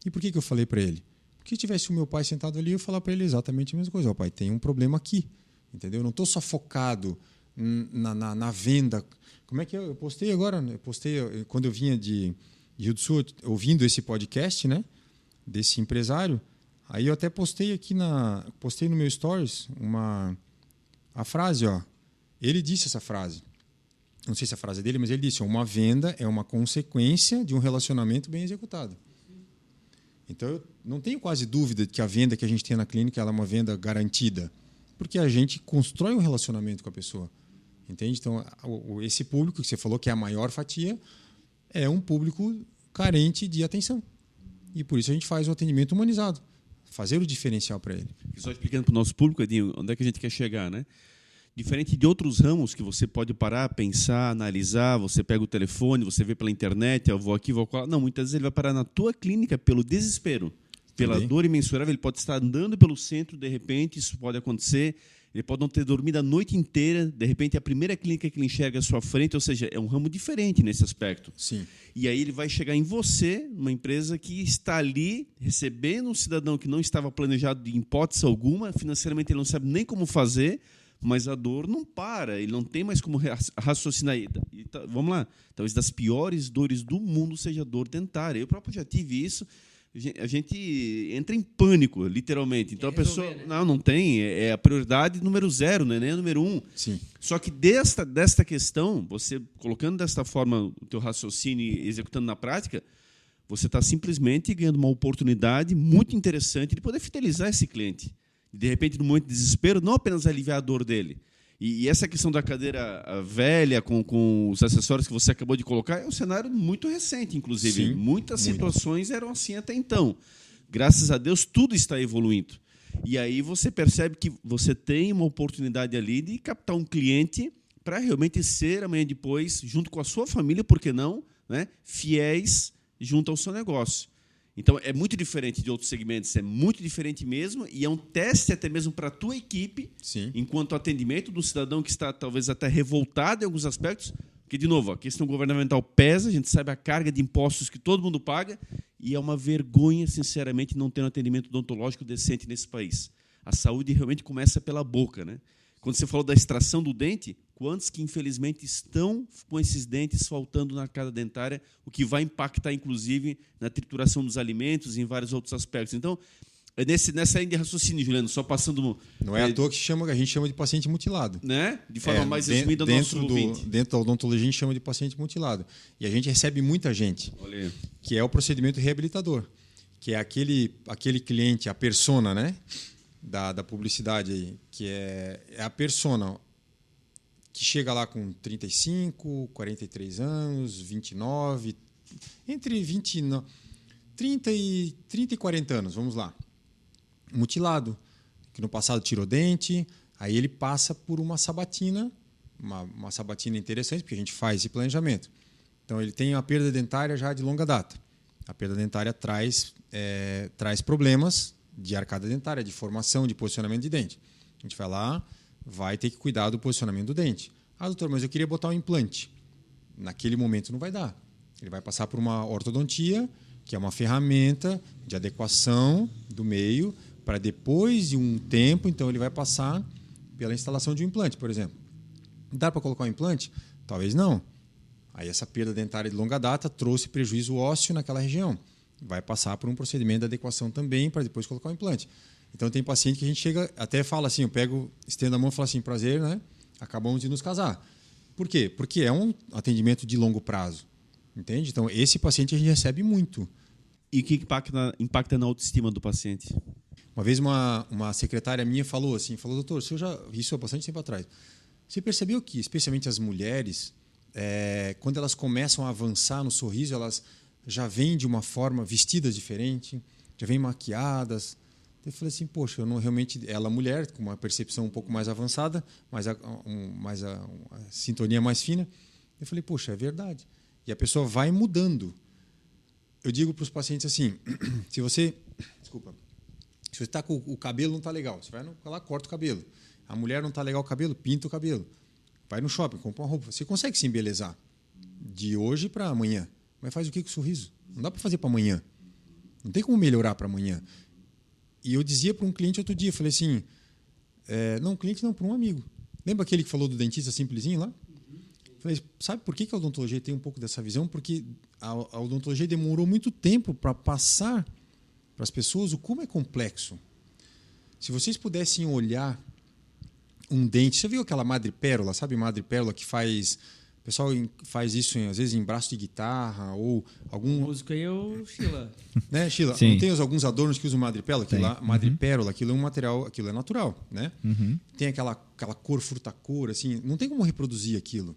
E por que eu falei para ele? Porque se tivesse o meu pai sentado ali, eu ia falar para ele exatamente a mesma coisa. Ó, pai, tem um problema aqui. Entendeu? Eu não estou só focado na venda. Como é que eu postei agora? Eu postei quando eu vinha de Rio do Sul, ouvindo esse podcast, né, desse empresário. Aí eu até postei aqui postei no meu stories a frase, ó. Ele disse essa frase. Não sei se é a frase é dele, mas ele disse: uma venda é uma consequência de um relacionamento bem executado. Então eu não tenho quase dúvida de que a venda que a gente tem na clínica ela é uma venda garantida, porque a gente constrói um relacionamento com a pessoa. Entende? Então, esse público que você falou que é a maior fatia é um público carente de atenção. E por isso a gente faz um atendimento humanizado, fazer o diferencial para ele. Só explicando para o nosso público, Edinho, onde é que a gente quer chegar, né? Diferente de outros ramos que você pode parar, pensar, analisar, você pega o telefone, você vê pela internet, eu vou aqui, vou lá. Não, muitas vezes ele vai parar na tua clínica pelo desespero, pela dor imensurável. Ele pode estar andando pelo centro, de repente, isso pode acontecer. Ele pode não ter dormido a noite inteira, de repente é a primeira clínica que ele enxerga à sua frente, ou seja, é um ramo diferente nesse aspecto. Sim. E aí ele vai chegar em você, uma empresa que está ali recebendo um cidadão que não estava planejado de hipótese alguma, financeiramente ele não sabe nem como fazer, mas a dor não para, ele não tem mais como raciocinar. Vamos lá, talvez das piores dores do mundo seja a dor dentária. Eu próprio já tive isso. A gente entra em pânico, literalmente. Então a pessoa não tem, é a prioridade número 0, não é nem a número 1. Sim. Só que desta questão, você colocando desta forma o teu raciocínio e executando na prática, você está simplesmente ganhando uma oportunidade muito interessante de poder fidelizar esse cliente. De repente, no momento de desespero, não apenas aliviar a dor dele. E essa questão da cadeira velha com os acessórios que você acabou de colocar é um cenário muito recente, inclusive. Sim, muitas situações eram assim até então. Graças a Deus, tudo está evoluindo. E aí você percebe que você tem uma oportunidade ali de captar um cliente para realmente ser, amanhã depois, junto com a sua família, por que não, né, fiéis junto ao seu negócio. Então, é muito diferente de outros segmentos, é muito diferente mesmo, e é um teste até mesmo para a tua equipe, Sim. enquanto atendimento do cidadão que está talvez até revoltado em alguns aspectos, porque, de novo, a questão governamental pesa, a gente sabe a carga de impostos que todo mundo paga, e é uma vergonha, sinceramente, não ter um atendimento odontológico decente nesse país. A saúde realmente começa pela boca, né? Quando você falou da extração do dente, quantos que, infelizmente, estão com esses dentes faltando na arcada dentária, o que vai impactar, inclusive, na trituração dos alimentos e em vários outros aspectos. Então, é nessa linha de raciocínio, Juliano, só passando... Não é à toa que a gente chama de paciente mutilado. Né? De forma mais resumida, dentro da odontologia, a gente chama de paciente mutilado. E a gente recebe muita gente, que é o procedimento reabilitador, que é aquele cliente, a persona, né? Da publicidade aí, que é a persona que chega lá com 35, 43 anos, 29, entre 30 e 40 anos, vamos lá. Mutilado, que no passado tirou dente, aí ele passa por uma sabatina, uma sabatina interessante, porque a gente faz esse planejamento. Então ele tem uma perda dentária já de longa data. A perda dentária traz problemas de arcada dentária, de formação, de posicionamento de dente. A gente vai lá, vai ter que cuidar do posicionamento do dente. Ah, doutor, mas eu queria botar um implante. Naquele momento não vai dar. Ele vai passar por uma ortodontia, que é uma ferramenta de adequação do meio, para depois de um tempo, então ele vai passar pela instalação de um implante, por exemplo. Dá para colocar um implante? Talvez não. Aí essa perda dentária de longa data trouxe prejuízo ósseo naquela região. Vai passar por um procedimento de adequação também para depois colocar o implante. Então tem paciente que a gente chega, até fala assim, estendo a mão e falo assim, prazer, né? Acabamos de nos casar. Por quê? Porque é um atendimento de longo prazo. Entende? Então esse paciente a gente recebe muito. E o que impacta na autoestima do paciente? Uma vez uma secretária minha falou, doutor, isso há bastante tempo atrás, você percebeu que, especialmente as mulheres, quando elas começam a avançar no sorriso, elas já vêm de uma forma vestidas diferente, já vêm maquiadas. Eu falei assim, poxa, eu não realmente... Ela mulher, com uma percepção um pouco mais avançada, mas a sintonia mais fina. Eu falei, poxa, é verdade. E a pessoa vai mudando. Eu digo para os pacientes assim, se você está com o cabelo não está legal, você vai lá, corta o cabelo. A mulher não está legal o cabelo, pinta o cabelo. Vai no shopping, compra uma roupa. Você consegue se embelezar de hoje para amanhã. Mas faz o que com o sorriso? Não dá para fazer para amanhã. Não tem como melhorar para amanhã. E eu dizia para um cliente outro dia, falei assim, não, cliente não, para um amigo. Lembra aquele que falou do dentista simplesinho lá? Falei, sabe por que a odontologia tem um pouco dessa visão? Porque a odontologia demorou muito tempo para passar para as pessoas o como é complexo. Se vocês pudessem olhar um dente, você viu aquela madrepérola, sabe madrepérola que faz... O pessoal faz isso, às vezes, em braço de guitarra ou algum... O músico aí é o Sheila. Né, Sheila? Sim. Não tem alguns adornos que usam madrepérola? Aquilo lá, madrepérola, aquilo é um material, aquilo é natural, né? Tem aquela cor furtacor, assim, não tem como reproduzir aquilo.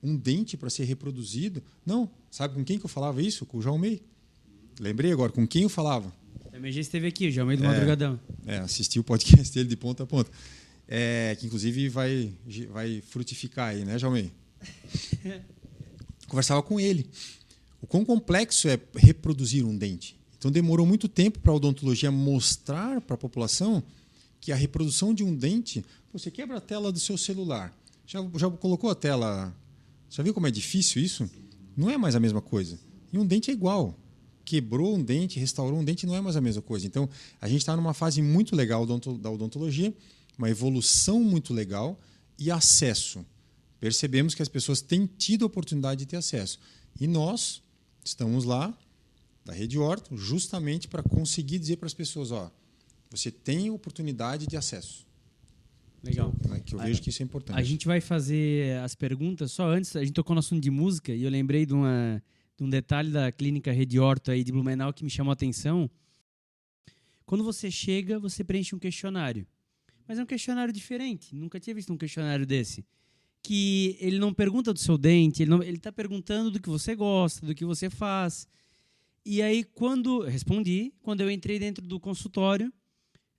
Um dente para ser reproduzido... Não, sabe com quem que eu falava isso? Com o João May. Lembrei agora, com quem eu falava? A MG esteve aqui, já meio do Madrugadão. Assisti o podcast dele de ponta a ponta. Que inclusive vai frutificar aí, né, Jaume? Conversava com ele. O quão complexo é reproduzir um dente. Então demorou muito tempo para a odontologia mostrar para a população que a reprodução de um dente... Você quebra a tela do seu celular. Já colocou a tela... Já viu como é difícil isso? Não é mais a mesma coisa. E um dente é igual. Quebrou um dente, restaurou um dente, não é mais a mesma coisa. Então, a gente está numa fase muito legal da odontologia, uma evolução muito legal e acesso. Percebemos que as pessoas têm tido a oportunidade de ter acesso. E nós estamos lá, da Rede Orto, justamente para conseguir dizer para as pessoas, você tem oportunidade de acesso. Legal. Que eu vejo que isso é importante. A gente vai fazer as perguntas, só antes, a gente tocou no assunto de música e eu lembrei de um detalhe da clínica Rede Orto aí de Blumenau que me chamou a atenção. Quando você chega, você preenche um questionário. Mas é um questionário diferente. Nunca tinha visto um questionário desse. Que ele não pergunta do seu dente, ele está perguntando do que você gosta, do que você faz. E aí, quando eu entrei dentro do consultório,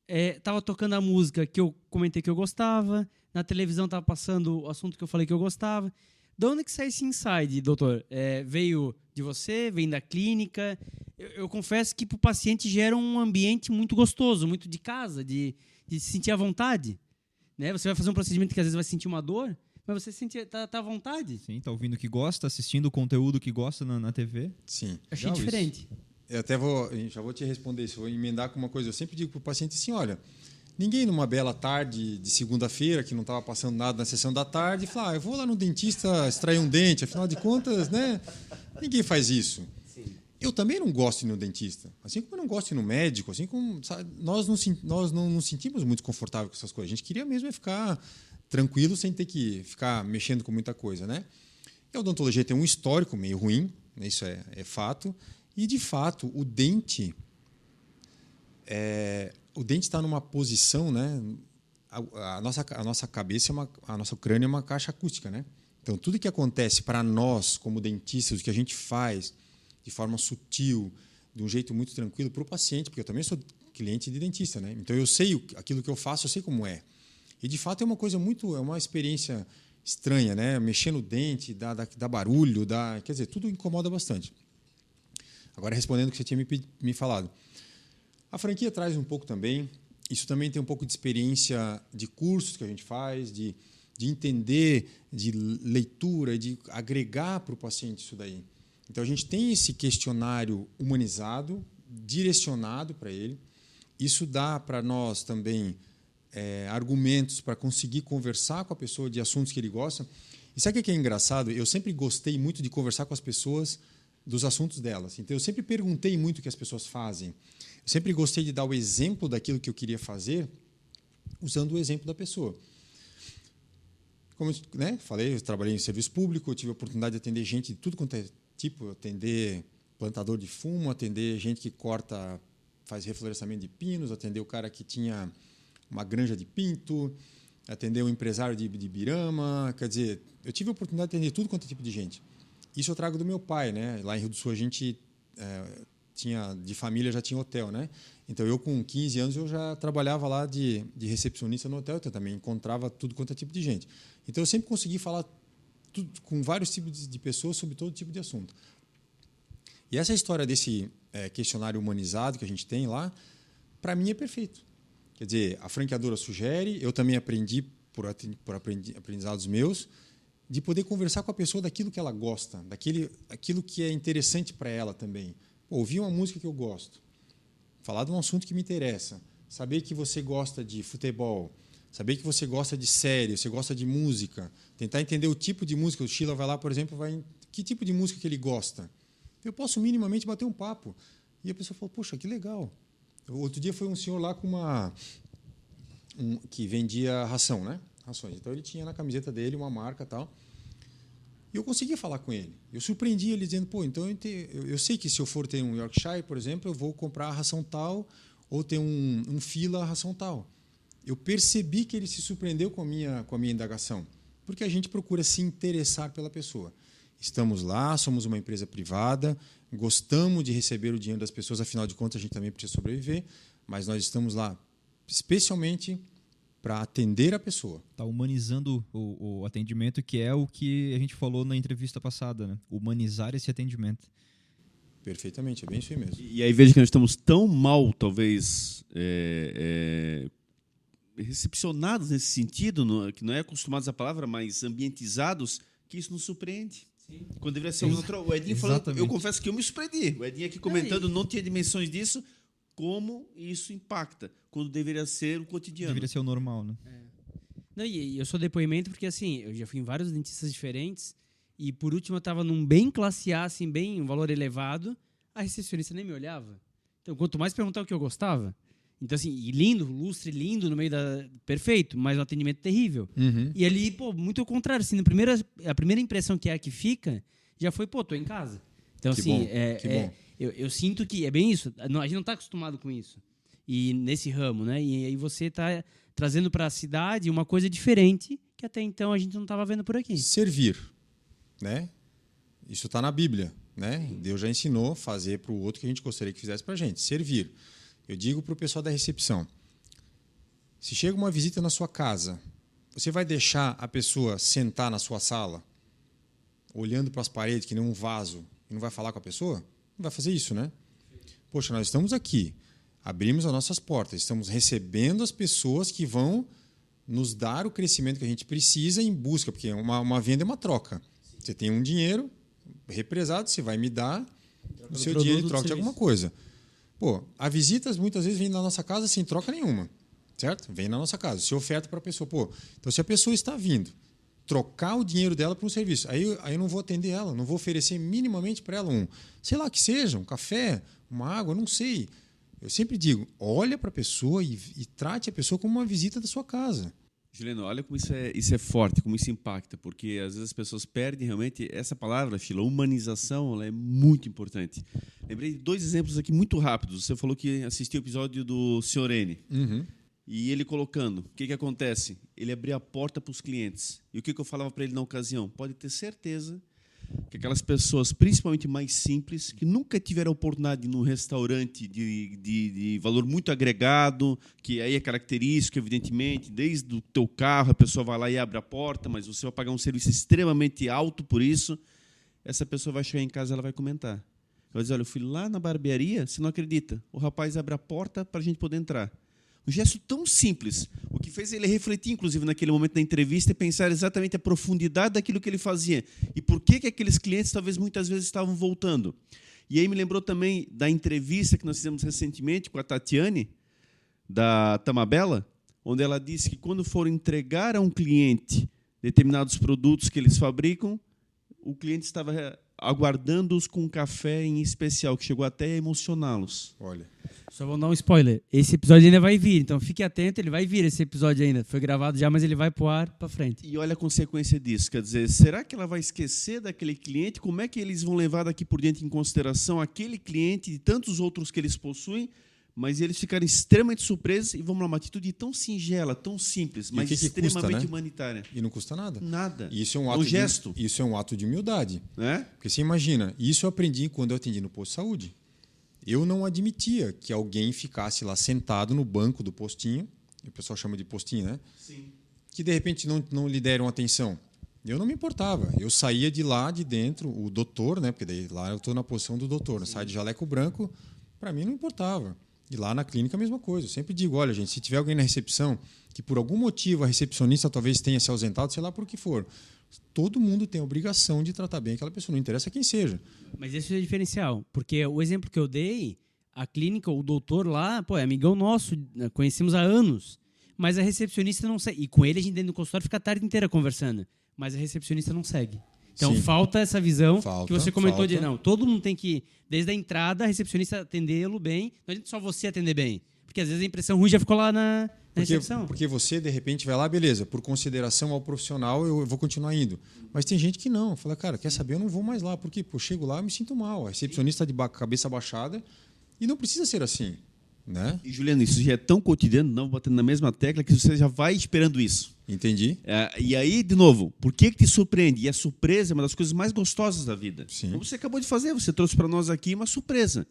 estava tocando a música que eu comentei que eu gostava, na televisão estava passando o assunto que eu falei que eu gostava. De onde que sai esse insight, doutor? Veio de você, vem da clínica? Eu confesso que para o paciente gera um ambiente muito gostoso, muito de casa, de se sentir à vontade. Né? Você vai fazer um procedimento que às vezes vai sentir uma dor, mas você tá à vontade. Sim, tá ouvindo o que gosta, assistindo o conteúdo que gosta na TV. Sim. Achei diferente. Eu até já vou te responder isso, vou emendar com uma coisa. Eu sempre digo para o paciente assim, olha, ninguém numa bela tarde de segunda-feira, que não estava passando nada na sessão da tarde, fala, eu vou lá no dentista extrair um dente, afinal de contas, né? Ninguém faz isso. Sim. Eu também não gosto de ir no dentista, assim como eu não gosto de ir no médico, assim como sabe, nós não nos sentimos muito confortáveis com essas coisas. A gente queria mesmo ficar tranquilo sem ter que ficar mexendo com muita coisa, né? E a odontologia tem um histórico meio ruim, né? Isso é fato. E, de fato, o dente está numa posição, né? A nossa cabeça, a nossa crânio é uma caixa acústica, né? Então, tudo que acontece para nós, como dentistas, o que a gente faz de forma sutil, de um jeito muito tranquilo para o paciente, porque eu também sou cliente de dentista, né? Então, eu sei aquilo que eu faço, eu sei como é. E, de fato, é uma experiência estranha, né? Mexer no dente, dá barulho, quer dizer, tudo incomoda bastante. Agora, respondendo o que você tinha me falado. A franquia traz um pouco também. Isso também tem um pouco de experiência de cursos que a gente faz, de entender, de leitura, de agregar para o paciente isso daí. Então, a gente tem esse questionário humanizado, direcionado para ele. Isso dá para nós também argumentos para conseguir conversar com a pessoa de assuntos que ele gosta. E sabe o que é engraçado? Eu sempre gostei muito de conversar com as pessoas dos assuntos delas. Então, eu sempre perguntei muito o que as pessoas fazem. Eu sempre gostei de dar o exemplo daquilo que eu queria fazer, usando o exemplo da pessoa. Como falei, eu trabalhei em serviço público, eu tive a oportunidade de atender gente de tudo quanto é tipo, atender plantador de fumo, atender gente que faz reflorestamento de pinos, atender o cara que tinha uma granja de pinto, atender um empresário de Ibirama. Quer dizer, eu tive a oportunidade de atender tudo quanto é tipo de gente. Isso eu trago do meu pai, né? Lá em Rio do Sul a gente de família já tinha hotel, né? Então eu com 15 anos eu já trabalhava lá de recepcionista no hotel, então eu também encontrava tudo quanto é tipo de gente. Então eu sempre consegui falar com vários tipos de pessoas sobre todo tipo de assunto. E essa história desse questionário humanizado que a gente tem lá, para mim é perfeito. Quer dizer, a franqueadora sugere, eu também aprendi por aprendizados meus, de poder conversar com a pessoa daquilo que ela gosta, aquilo que é interessante para ela também. Ouvir uma música que eu gosto. falar de um assunto que me interessa, saber que você gosta de futebol, saber que você gosta de série, você gosta de música, tentar entender o tipo de música. O Sheila vai lá, por exemplo, que tipo de música que ele gosta. Eu posso minimamente bater um papo. E a pessoa falou, poxa, que legal. Outro dia foi um senhor lá com que vendia ração, né? Rações. Então ele tinha na camiseta dele uma marca e tal. E eu consegui falar com ele. Eu surpreendi ele dizendo, pô, então eu sei que se eu for ter um Yorkshire, por exemplo, eu vou comprar a ração tal, ou ter um fila a ração tal. Eu percebi que ele se surpreendeu com a minha indagação, porque a gente procura se interessar pela pessoa. Estamos lá, somos uma empresa privada, gostamos de receber o dinheiro das pessoas, afinal de contas a gente também precisa sobreviver, mas nós estamos lá especialmente para atender a pessoa. Está humanizando o atendimento, que é o que a gente falou na entrevista passada, né? Humanizar esse atendimento. Perfeitamente, é bem isso aí mesmo. E aí vejo que nós estamos tão mal, talvez, recepcionados nesse sentido, que não é acostumados à palavra, mas ambientizados, que isso nos surpreende. Sim. Quando deveria ser o Edinho falando, eu confesso que eu me surpreendi. O Edinho aqui comentando, não tinha dimensões disso, como isso impacta, quando deveria ser o cotidiano. Deveria ser o normal, né? Não, e eu sou depoimento porque, assim, eu já fui em vários dentistas diferentes e, por último, eu estava num bem classe A, assim, bem um valor elevado, a recepcionista nem me olhava. Então, quanto mais perguntar o que eu gostava. Então, assim, e lindo, lustre lindo no meio da... Perfeito, mas um atendimento terrível. Uhum. E ali, pô, muito ao contrário. Assim, a primeira impressão que fica já foi, pô, tô em casa. Então, que assim, bom, que bom. Eu sinto que é bem isso. A gente não está acostumado com isso. E nesse ramo, né? E aí você está trazendo para a cidade uma coisa diferente que até então a gente não estava vendo por aqui. Servir, né? Isso está na Bíblia, né? Deus já ensinou a fazer para o outro o que a gente gostaria que fizesse para a gente. Servir. Eu digo para o pessoal da recepção, se chega uma visita na sua casa, você vai deixar a pessoa sentar na sua sala, olhando para as paredes, que nem um vaso, e não vai falar com a pessoa? Não vai fazer isso, né? Poxa, nós estamos aqui, abrimos as nossas portas, estamos recebendo as pessoas que vão nos dar o crescimento que a gente precisa em busca, porque uma venda é uma troca. Você tem um dinheiro represado, você vai me dar o seu dinheiro em troca de alguma coisa. Pô, as visitas muitas vezes vêm na nossa casa sem troca nenhuma, certo? Vem na nossa casa, se oferta para a pessoa. Pô, então se a pessoa está vindo trocar o dinheiro dela por um serviço, aí eu não vou atender ela, não vou oferecer minimamente para ela sei lá que seja, um café, uma água, não sei. Eu sempre digo, olha para a pessoa e trate a pessoa como uma visita da sua casa. Juliano, olha como isso é forte, como isso impacta, porque às vezes as pessoas perdem realmente essa palavra, Sheila, humanização, ela é muito importante. Lembrei de 2 exemplos aqui muito rápidos. Você falou que assistiu o episódio do Sr. N. Uhum. E ele colocando, o que acontece? Ele abria a porta para os clientes. E o que eu falava para ele na ocasião? Pode ter certeza que aquelas pessoas, principalmente mais simples, que nunca tiveram a oportunidade num restaurante de valor muito agregado, que aí é característico, evidentemente, desde o teu carro, a pessoa vai lá e abre a porta, mas você vai pagar um serviço extremamente alto por isso, essa pessoa vai chegar em casa e ela vai comentar. Ela vai dizer, olha, eu fui lá na barbearia, você não acredita, o rapaz abre a porta para a gente poder entrar. Um gesto tão simples, o que fez ele refletir, inclusive, naquele momento da entrevista e pensar exatamente a profundidade daquilo que ele fazia e por que aqueles clientes, talvez, muitas vezes estavam voltando. E aí me lembrou também da entrevista que nós fizemos recentemente com a Tatiane, da Tamabela, onde ela disse que quando for entregar a um cliente determinados produtos que eles fabricam, o cliente estava aguardando-os com um café em especial, que chegou até a emocioná-los. Olha. Só vou dar um spoiler. Esse episódio ainda vai vir, então fique atento, ele vai vir esse episódio ainda. Foi gravado já, mas ele vai pro ar para frente. E olha a consequência disso. Quer dizer, será que ela vai esquecer daquele cliente? Como é que eles vão levar daqui por diante em consideração aquele cliente e tantos outros que eles possuem? Mas eles ficaram extremamente surpresos e vamos lá, uma atitude tão singela, tão simples, mas extremamente custa, né? Humanitária. E não custa nada. Nada. E isso é um gesto. Isso é um ato de humildade. Né? Porque você imagina, isso eu aprendi quando eu atendi no posto de saúde. Eu não admitia que alguém ficasse lá sentado no banco do postinho, o pessoal chama de postinho, né? Sim. Que de repente não lhe deram atenção. Eu não me importava. Eu saía de lá de dentro, o doutor, né? Porque daí lá eu estou na posição do doutor, né? Sai de jaleco branco, para mim não importava. E lá na clínica a mesma coisa. Eu sempre digo, olha, gente, se tiver alguém na recepção que por algum motivo a recepcionista talvez tenha se ausentado, sei lá por que for, todo mundo tem a obrigação de tratar bem aquela pessoa, não interessa quem seja. Mas esse é o diferencial, porque o exemplo que eu dei, a clínica, o doutor lá, pô, é amigão nosso, conhecemos há anos. Mas a recepcionista não segue. E com ele a gente dentro do consultório fica a tarde inteira conversando. Mas a recepcionista não segue. Então Sim. falta essa visão que você comentou falta. de não, todo mundo tem que, desde a entrada, a recepcionista atendê-lo bem. Não adianta só você atender bem. Porque às vezes a impressão ruim já ficou lá na recepção. Porque você, de repente, vai lá, beleza, por consideração ao profissional, eu vou continuar indo. Mas tem gente que não. Fala, cara, quer saber? Eu não vou mais lá. Porque eu chego lá e me sinto mal. A recepcionista de cabeça baixada. E não precisa ser assim. Né? E, Juliano, isso já é tão cotidiano, não batendo na mesma tecla, que você já vai esperando isso. Entendi. E aí, de novo, por que te surpreende? E a surpresa é uma das coisas mais gostosas da vida. Sim. Como você acabou de fazer, você trouxe para nós aqui uma surpresa.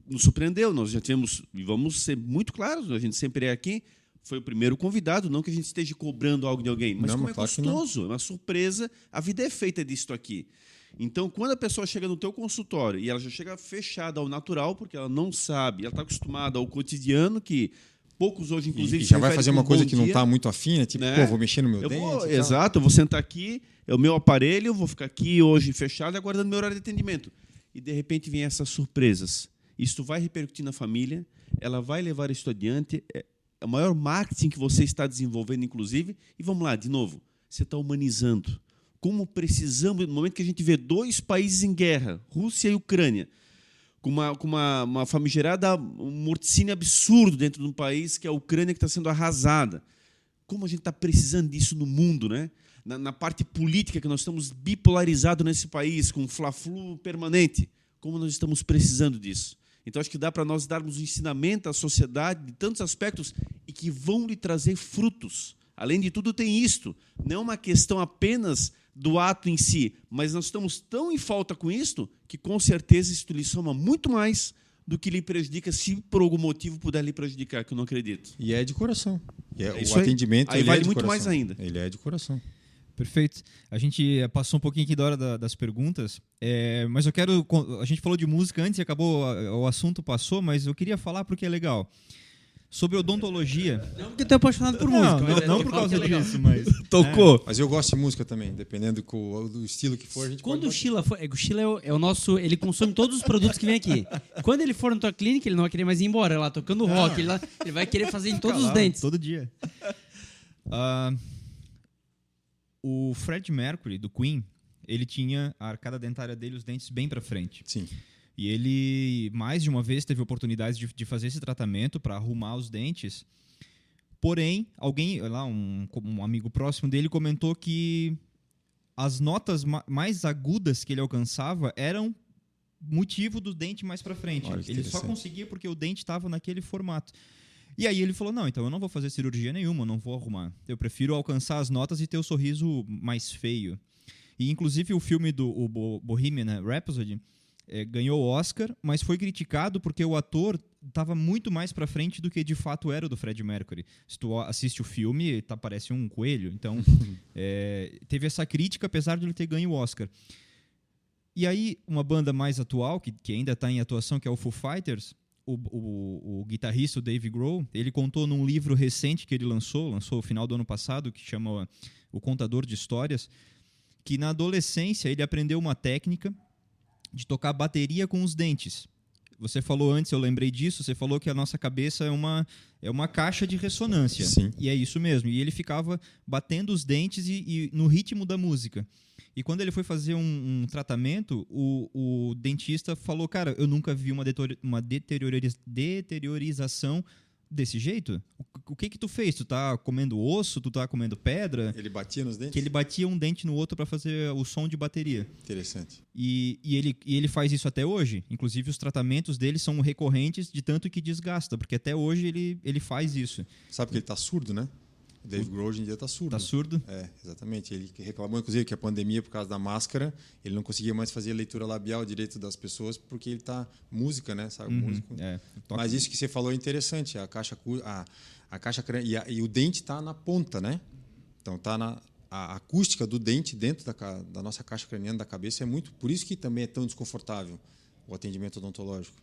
Nos surpreendeu, nós já tínhamos, e vamos ser muito claros, a gente sempre é aqui, foi o primeiro convidado, não que a gente esteja cobrando algo de alguém, mas Não, como é claro que não. gostoso, é uma surpresa, a vida é feita disso aqui. Então, quando a pessoa chega no teu consultório e ela já chega fechada ao natural, porque ela não sabe, ela está acostumada ao cotidiano, que poucos hoje, inclusive... E já vai referem fazer com uma coisa bom que não dia, está muito afim, né? Tipo, né? pô, vou mexer no meu eu dente. vou, e tal. exato, eu vou sentar aqui, é o meu aparelho, vou ficar aqui hoje fechado, aguardando meu horário de atendimento. E, de repente, vem essas surpresas. Isso vai repercutir na família, ela vai levar isso adiante, é o maior marketing que você está desenvolvendo, inclusive. E vamos lá, de novo, você está humanizando. Como precisamos, no momento que a gente vê 2 países em guerra, Rússia e Ucrânia, com uma famigerada, um morticínio absurdo dentro de um país que é a Ucrânia, que está sendo arrasada. Como a gente está precisando disso no mundo, né? Na parte política, que nós estamos bipolarizados nesse país, com um fla-flu permanente. Como nós estamos precisando disso. Então, acho que dá para nós darmos um ensinamento à sociedade de tantos aspectos e que vão lhe trazer frutos. Além de tudo, tem isto. Não é uma questão apenas do ato em si, mas nós estamos tão em falta com isto que, com certeza, isso lhe soma muito mais do que lhe prejudica, se por algum motivo puder lhe prejudicar, que eu não acredito. E é de coração. Isso O aí. atendimento Aí ele vale é de muito coração. mais ainda. Ele é de coração. Perfeito. A gente passou um pouquinho aqui da hora das perguntas, mas eu quero... A gente falou de música antes e acabou, o assunto passou, mas eu queria falar porque é legal. Sobre odontologia... Não porque eu tô apaixonado por música. Mas Não é por que fala causa que é legal. disso, mas... Tocou. Mas eu gosto de música também, dependendo do estilo que for, a gente Quando pode o Sheila for... O Sheila é o nosso... Ele consome todos os produtos que vem aqui. Quando ele for na tua clínica, ele não vai querer mais ir embora lá, tocando rock. Ele vai querer fazer em todos os dentes. Todo dia. O Fred Mercury, do Queen, ele tinha a arcada dentária dele, os dentes bem para frente. Sim. E ele, mais de uma vez, teve oportunidade de fazer esse tratamento para arrumar os dentes. Porém, alguém, lá, um amigo próximo dele, comentou que as notas mais agudas que ele alcançava eram motivo do dente mais para frente. Olha, que Ele só interessante. conseguia porque o dente estava naquele formato. E aí ele falou, não, então eu não vou fazer cirurgia nenhuma, eu não vou arrumar. Eu prefiro alcançar as notas e ter o sorriso mais feio. E, inclusive, o filme do Bohemian Rhapsody ganhou o Oscar, mas foi criticado porque o ator estava muito mais para frente do que de fato era o do Fred Mercury. Se tu assiste o filme, parece um coelho. Então, teve essa crítica, apesar de ele ter ganho o Oscar. E aí, uma banda mais atual, que ainda está em atuação, que é o Foo Fighters, o guitarrista, o Dave Grohl, ele contou num livro recente que ele lançou no final do ano passado, que chama O Contador de Histórias, que na adolescência ele aprendeu uma técnica de tocar bateria com os dentes. Você falou antes, eu lembrei disso, você falou que a nossa cabeça é uma caixa de ressonância. Sim. E é isso mesmo. E ele ficava batendo os dentes e no ritmo da música. E quando ele foi fazer um tratamento, o dentista falou, cara, eu nunca vi uma deteriorização desse jeito. O que tu fez? Tu tá comendo osso? Tu tá comendo pedra? Ele batia nos dentes? Que ele batia um dente no outro para fazer o som de bateria. Interessante. E ele faz isso até hoje. Inclusive, os tratamentos dele são recorrentes de tanto que desgasta, porque até hoje ele faz isso. Sabe que ele tá surdo, né? O Dave Grohl hoje em dia tá surdo. Tá surdo? É, exatamente. Ele reclamou, inclusive, que a pandemia, por causa da máscara, ele não conseguia mais fazer a leitura labial direito das pessoas, porque ele tá música, né? Sabe, músico. Mas isso que você falou é interessante. A caixa e o dente tá na ponta, né? Então tá a acústica do dente dentro da nossa caixa craniana da cabeça é muito, por isso que também é tão desconfortável o atendimento odontológico.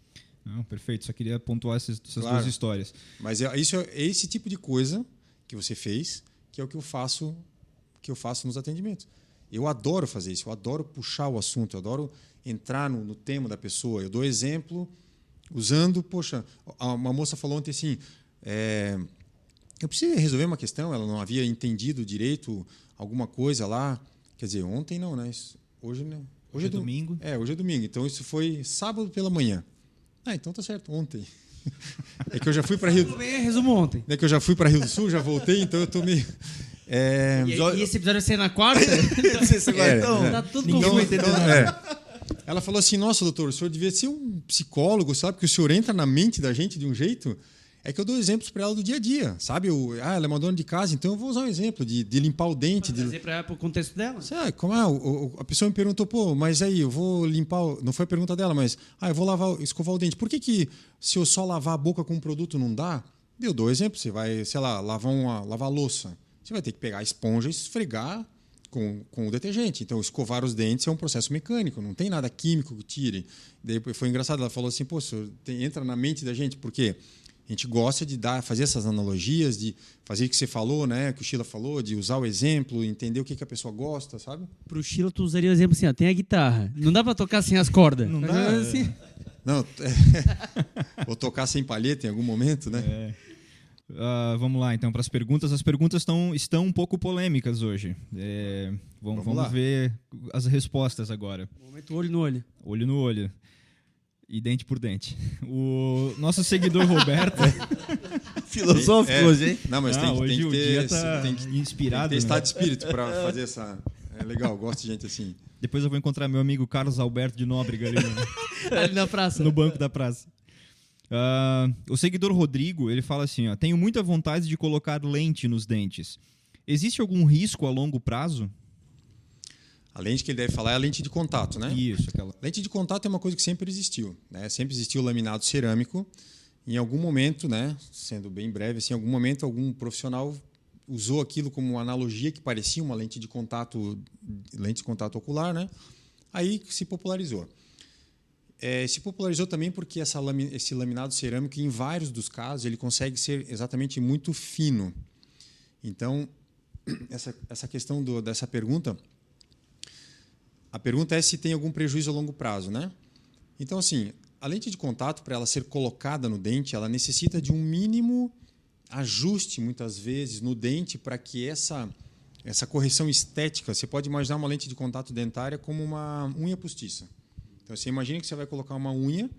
Não, perfeito. Só queria pontuar essas Claro. duas histórias. Mas é esse tipo de coisa que você fez, que é o que eu faço nos atendimentos. Eu adoro fazer isso, eu adoro puxar o assunto, eu adoro entrar no tema da pessoa. Eu dou exemplo, usando, poxa, uma moça falou ontem assim, eu preciso resolver uma questão, ela não havia entendido direito alguma coisa lá, quer dizer, ontem não, né? Hoje, né? Hoje é domingo. Hoje é domingo, então isso foi sábado pela manhã. Então tá certo, ontem. É que eu já fui para Rio. Resumo ontem. É que eu já fui para Rio do Sul, já voltei, então eu tô meio. E esse episódio vai ser na quarta? Tá tudo confuso. Ela falou assim: nossa, doutor, o senhor devia ser um psicólogo, sabe? Porque o senhor entra na mente da gente de um jeito. É que eu dou exemplos para ela do dia a dia, sabe? Ela é uma dona de casa, então eu vou usar um exemplo de limpar o dente. Trazer para o contexto dela. A pessoa me perguntou, pô, mas aí eu vou limpar. Não foi a pergunta dela, mas eu vou escovar o dente. Por que se eu só lavar a boca com um produto não dá? Eu dou exemplo. Você vai, sei lá, lavar a louça. Você vai ter que pegar a esponja e esfregar com o detergente. Então, escovar os dentes é um processo mecânico, não tem nada químico que tire. Daí foi engraçado, ela falou assim, pô, entra na mente da gente, porque a gente gosta de fazer essas analogias, de fazer o que você falou, né, que o Sheila falou, de usar o exemplo, entender o que a pessoa gosta, sabe? Pro Sheila, tu usaria o exemplo assim, tem a guitarra. Não dá para tocar sem as cordas. Não dá. Assim. Não, vou tocar sem palheta em algum momento, né? Vamos lá, então, para as perguntas. As perguntas estão um pouco polêmicas hoje. Vamos ver as respostas agora. Momento olho no olho. Olho no olho. E dente por dente. O nosso seguidor Roberto... Filosófico hoje, hein? Não, mas hoje tem que ter... O dia tá inspirado. Tem que ter estado de espírito para fazer essa... É legal, gosto de gente assim. Depois eu vou encontrar meu amigo Carlos Alberto de Nóbrega ali na praça. No banco da praça. O seguidor Rodrigo, ele fala assim, tenho muita vontade de colocar lente nos dentes. Existe algum risco a longo prazo? A lente que ele deve falar é a lente de contato, né? Isso, aquela. Lente de contato é uma coisa que sempre existiu, né? Sempre existiu o laminado cerâmico. Em algum momento, né, sendo bem breve, assim, em algum momento algum profissional usou aquilo como uma analogia que parecia uma lente de contato ocular, né? Aí se popularizou. Se popularizou também porque esse laminado cerâmico, em vários dos casos, ele consegue ser exatamente muito fino. Então, essa questão dessa pergunta, a pergunta é se tem algum prejuízo a longo prazo, né? Então, assim, a lente de contato, para ela ser colocada no dente, ela necessita de um mínimo ajuste, muitas vezes, no dente para que essa correção estética... Você pode imaginar uma lente de contato dentária como uma unha postiça. Então, você imagina que você vai colocar uma unha,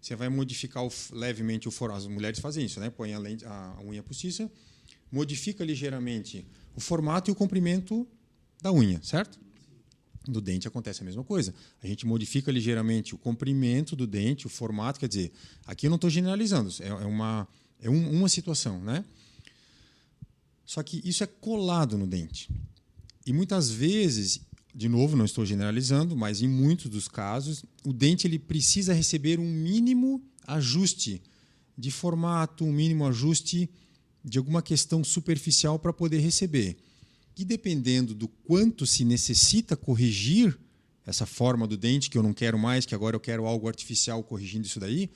você vai modificar levemente o formato. As mulheres fazem isso, né? Põe a unha postiça, modifica ligeiramente o formato e o comprimento da unha, certo? No dente acontece a mesma coisa. A gente modifica ligeiramente o comprimento do dente, o formato, quer dizer, aqui eu não estou generalizando, é uma situação, né? Só que isso é colado no dente. E muitas vezes, de novo, não estou generalizando, mas em muitos dos casos, o dente ele precisa receber um mínimo ajuste de formato, um mínimo ajuste de alguma questão superficial para poder receber. E dependendo do quanto se necessita corrigir essa forma do dente, que eu não quero mais, que agora eu quero algo artificial corrigindo isso daí,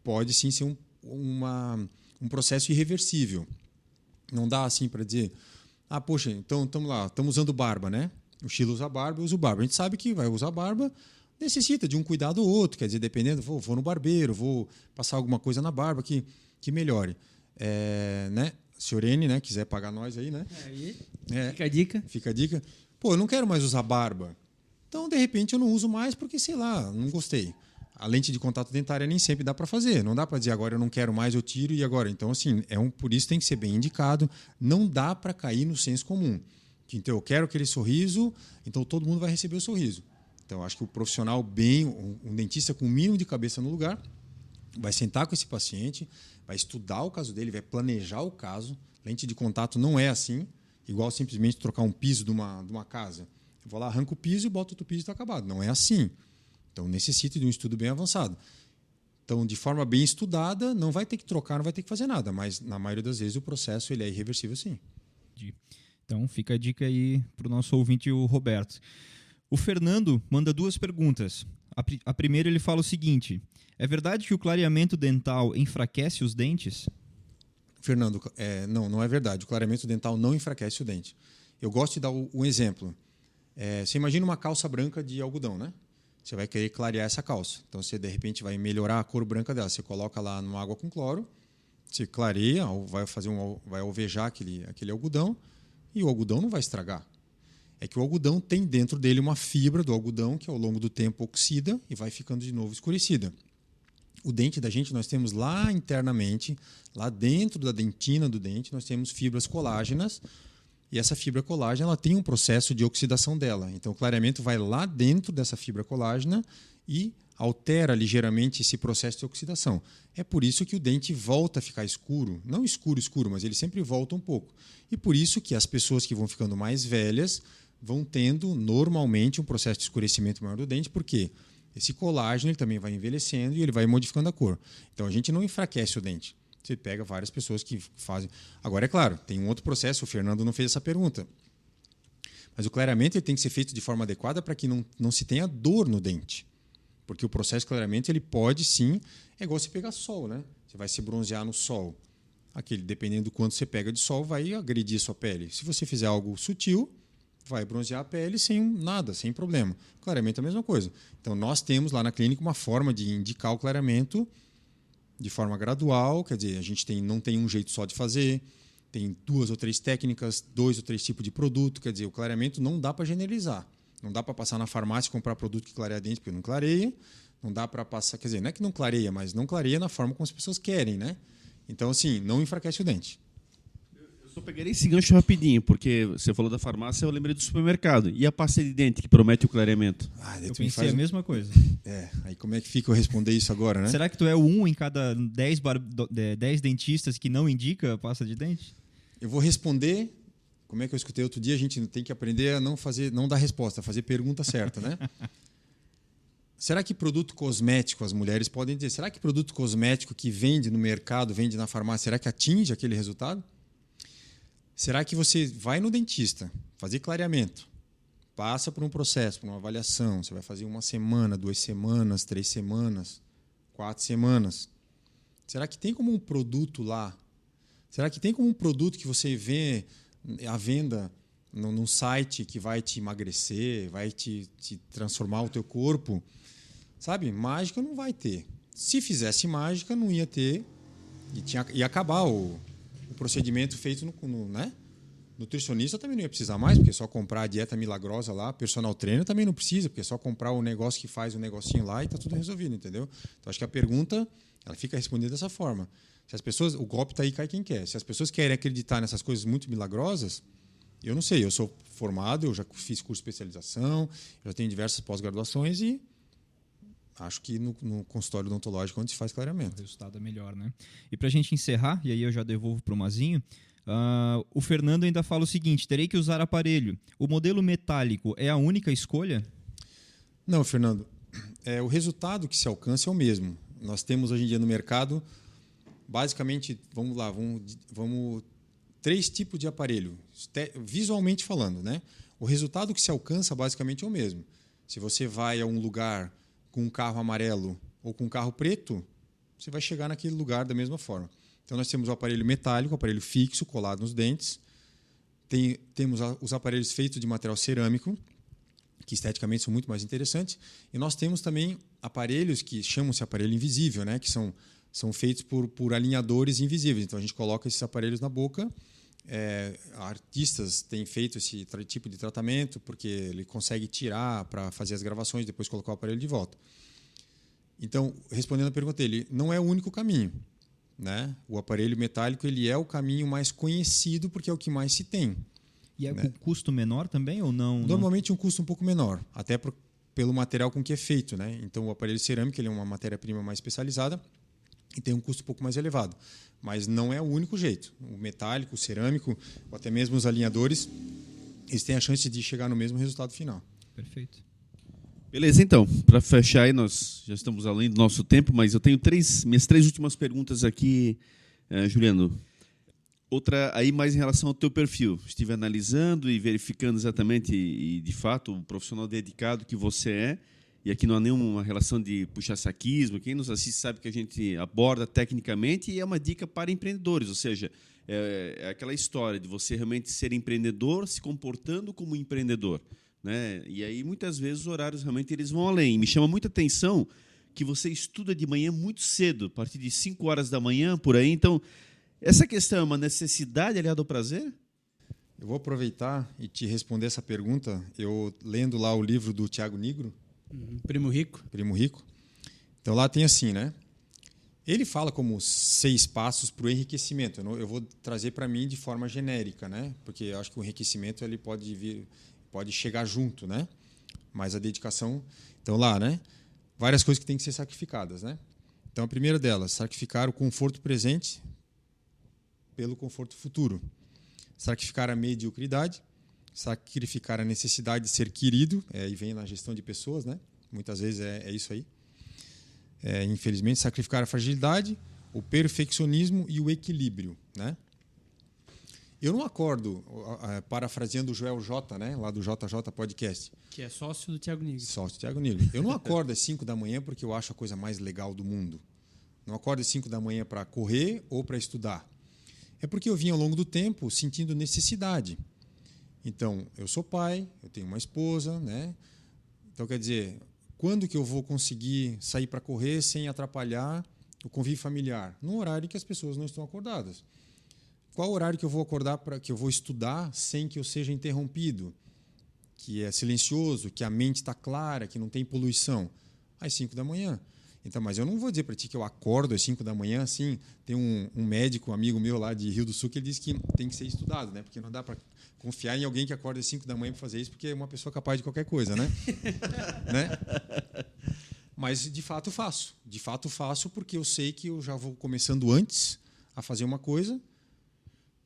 pode sim ser um processo irreversível. Não dá assim para dizer, poxa, então estamos usando barba, né? O Sheila usa barba, eu uso barba. A gente sabe que vai usar barba, necessita de um cuidado ou outro, quer dizer, dependendo, vou no barbeiro, vou passar alguma coisa na barba que melhore. Né? Senhor N, né? Quiser pagar nós aí, né? Fica a dica. Fica a dica. Pô, eu não quero mais usar barba. Então, de repente, eu não uso mais porque, sei lá, não gostei. A lente de contato dentária nem sempre dá para fazer. Não dá para dizer agora eu não quero mais, eu tiro e agora. Então, assim, por isso tem que ser bem indicado. Não dá para cair no senso comum. Então, eu quero aquele sorriso, então todo mundo vai receber o sorriso. Então, acho que o profissional um dentista com o mínimo de cabeça no lugar, vai sentar com esse paciente, vai estudar o caso dele, vai planejar o caso. Lente de contato não é assim, igual simplesmente trocar um piso de uma casa. Eu vou lá, arranco o piso e boto outro piso e está acabado. Não é assim. Então, necessita de um estudo bem avançado. Então, de forma bem estudada, não vai ter que trocar, não vai ter que fazer nada. Mas, na maioria das vezes, o processo ele é irreversível, sim. Então, fica a dica aí para o nosso ouvinte, o Roberto. O Fernando manda 2 perguntas. A primeira, ele fala o seguinte: é verdade que o clareamento dental enfraquece os dentes? Fernando, não é verdade. O clareamento dental não enfraquece o dente. Eu gosto de dar um exemplo. Você imagina uma calça branca de algodão, né? você vai querer clarear essa calça. Então, você, de repente, vai melhorar a cor branca dela. Você coloca lá numa água com cloro, você clareia, vai alvejar aquele algodão, e o algodão não vai estragar. É que o algodão tem dentro dele uma fibra do algodão que, ao longo do tempo, oxida e vai ficando de novo escurecida. O dente da gente, nós temos lá internamente, lá dentro da dentina do dente, nós temos fibras colágenas, e essa fibra colágena ela tem um processo de oxidação dela. Então, o clareamento vai lá dentro dessa fibra colágena e altera ligeiramente esse processo de oxidação. É por isso que o dente volta a ficar escuro. Não escuro, escuro, mas ele sempre volta um pouco. E por isso que as pessoas que vão ficando mais velhas vão tendo, normalmente, um processo de escurecimento maior do dente. Por quê? Esse colágeno ele também vai envelhecendo e ele vai modificando a cor. Então, a gente não enfraquece o dente. Você pega várias pessoas que fazem... Agora, é claro, tem um outro processo. O Fernando não fez essa pergunta. Mas o clareamento ele tem que ser feito de forma adequada para que não se tenha dor no dente. Porque o processo de clareamento ele pode, sim... É igual você pegar sol, né? Você vai se bronzear no sol. Dependendo do quanto você pega de sol, vai agredir a sua pele. Se você fizer algo sutil, vai bronzear a pele sem nada, sem problema. Clareamento é a mesma coisa. Então, nós temos lá na clínica uma forma de indicar o clareamento de forma gradual, quer dizer, a gente não tem um jeito só de fazer, tem 2 ou 3 técnicas, 2 ou 3 tipos de produto, quer dizer, o clareamento não dá para generalizar. Não dá para passar na farmácia e comprar produto que clareia dente, porque não clareia. Não dá para passar, quer dizer, não é que não clareia, mas não clareia na forma como as pessoas querem, né? Então, assim, não enfraquece o dente. Eu só pegarei esse gancho rapidinho, porque você falou da farmácia, eu lembrei do supermercado. E a pasta de dente que promete o clareamento? Eu pensei a mesma coisa. Aí como é que fica eu responder isso agora, né? Será que tu é um em cada 10 dentistas que não indica a pasta de dente? Eu vou responder, como é que eu escutei outro dia, a gente tem que aprender a não dar resposta, a fazer pergunta certa, né? Será que produto cosmético, as mulheres podem dizer, será que produto cosmético que vende no mercado, vende na farmácia, será que atinge aquele resultado? Será que você vai no dentista fazer clareamento, passa por um processo, por uma avaliação, você vai fazer 1 semana, 2 semanas, 3 semanas, 4 semanas. Será que tem como um produto lá? Será que tem como um produto que você vê à venda num site que vai te emagrecer, vai te transformar o teu corpo? Sabe? Mágica não vai ter. Se fizesse mágica, não ia ter. Ia acabar o procedimento feito né? Nutricionista também não ia precisar mais, porque é só comprar a dieta milagrosa lá. Personal trainer também não precisa, porque é só comprar o negócio que faz o negocinho lá e está tudo resolvido, entendeu? Então, acho que a pergunta ela fica respondida dessa forma. Se as pessoas, o golpe está aí, cai quem quer. Se as pessoas querem acreditar nessas coisas muito milagrosas, eu não sei. Eu sou formado, eu já fiz curso de especialização, já tenho diversas pós-graduações e acho que no consultório odontológico onde se faz clareamento. O resultado é melhor, né? E para a gente encerrar, e aí eu já devolvo para o Mazinho, o Fernando ainda fala o seguinte, terei que usar aparelho. O modelo metálico é a única escolha? Não, Fernando. O resultado que se alcança é o mesmo. Nós temos hoje em dia no mercado, basicamente, vamos 3 tipos de aparelho, visualmente falando, né? O resultado que se alcança basicamente é o mesmo. Se você vai a um lugar com um carro amarelo ou com um carro preto, você vai chegar naquele lugar da mesma forma. Então, nós temos o aparelho metálico, o aparelho fixo, colado nos dentes. Temos os aparelhos feitos de material cerâmico, que esteticamente são muito mais interessantes. E nós temos também aparelhos que chamam-se aparelho invisível, né? Que são feitos por alinhadores invisíveis. Então, a gente coloca esses aparelhos na boca. Artistas têm feito esse tipo de tratamento porque ele consegue tirar para fazer as gravações, depois colocar o aparelho de volta. Então, respondendo a pergunta dele, não é o único caminho, né? O aparelho metálico ele é o caminho mais conhecido porque é o que mais se tem. E é com custo menor também ou não? Normalmente um custo um pouco menor, até pelo material com que é feito, né? Então, o aparelho cerâmico ele é uma matéria-prima mais especializada e tem um custo um pouco mais elevado. Mas não é o único jeito. O metálico, o cerâmico, ou até mesmo os alinhadores, eles têm a chance de chegar no mesmo resultado final. Perfeito. Beleza, então. Para fechar aí, nós já estamos além do nosso tempo, mas eu tenho minhas 3 últimas perguntas aqui, Juliano. Outra aí mais em relação ao teu perfil. Estive analisando e verificando exatamente e de fato, o profissional dedicado que você é. E aqui não há nenhuma relação de puxa-saquismo. Quem nos assiste sabe que a gente aborda tecnicamente e é uma dica para empreendedores. Ou seja, é aquela história de você realmente ser empreendedor se comportando como empreendedor. né? E aí, muitas vezes, os horários realmente eles vão além. Me chama muita atenção que você estuda de manhã muito cedo, a partir de 5 horas da manhã, por aí. Então, essa questão é uma necessidade aliada ao prazer? Eu vou aproveitar e te responder essa pergunta, eu lendo lá o livro do Tiago Nigro, Primo Rico. Primo Rico. Então lá tem assim, né? Ele fala como 6 passos para o enriquecimento. Eu vou trazer para mim de forma genérica, né? Porque eu acho que o enriquecimento ele pode chegar junto, né? Mas a dedicação, então lá, né? Várias coisas que têm que ser sacrificadas, né? Então a primeira delas, sacrificar o conforto presente pelo conforto futuro. Sacrificar a mediocridade, sacrificar a necessidade de ser querido, e vem na gestão de pessoas, né? Muitas vezes é isso aí. Infelizmente, sacrificar a fragilidade, o perfeccionismo e o equilíbrio, né? Eu não acordo, parafraseando o Joel J, né? Lá do JJ Podcast. Que é sócio do Tiago Nigro. Sócio do Tiago Nigro. Eu não acordo às 5 da manhã porque eu acho a coisa mais legal do mundo. Não acordo às 5 da manhã para correr ou para estudar. É porque eu vim ao longo do tempo sentindo necessidade. Então, eu sou pai, eu tenho uma esposa, né? Então, quer dizer, quando que eu vou conseguir sair para correr sem atrapalhar o convívio familiar? Num horário que as pessoas não estão acordadas. Qual horário que eu vou acordar para que eu vou estudar sem que eu seja interrompido? Que é silencioso, que a mente está clara, que não tem poluição? Às 5 da manhã. Então, mas eu não vou dizer para ti que eu acordo às 5 da manhã, assim. Tem um médico, um amigo meu lá de Rio do Sul, que ele diz que tem que ser estudado, né? Porque não dá para confiar em alguém que acorda às 5 da manhã para fazer isso, porque é uma pessoa capaz de qualquer coisa, né? Né? Mas, de fato, faço. De fato, faço porque eu sei que eu já vou começando antes a fazer uma coisa.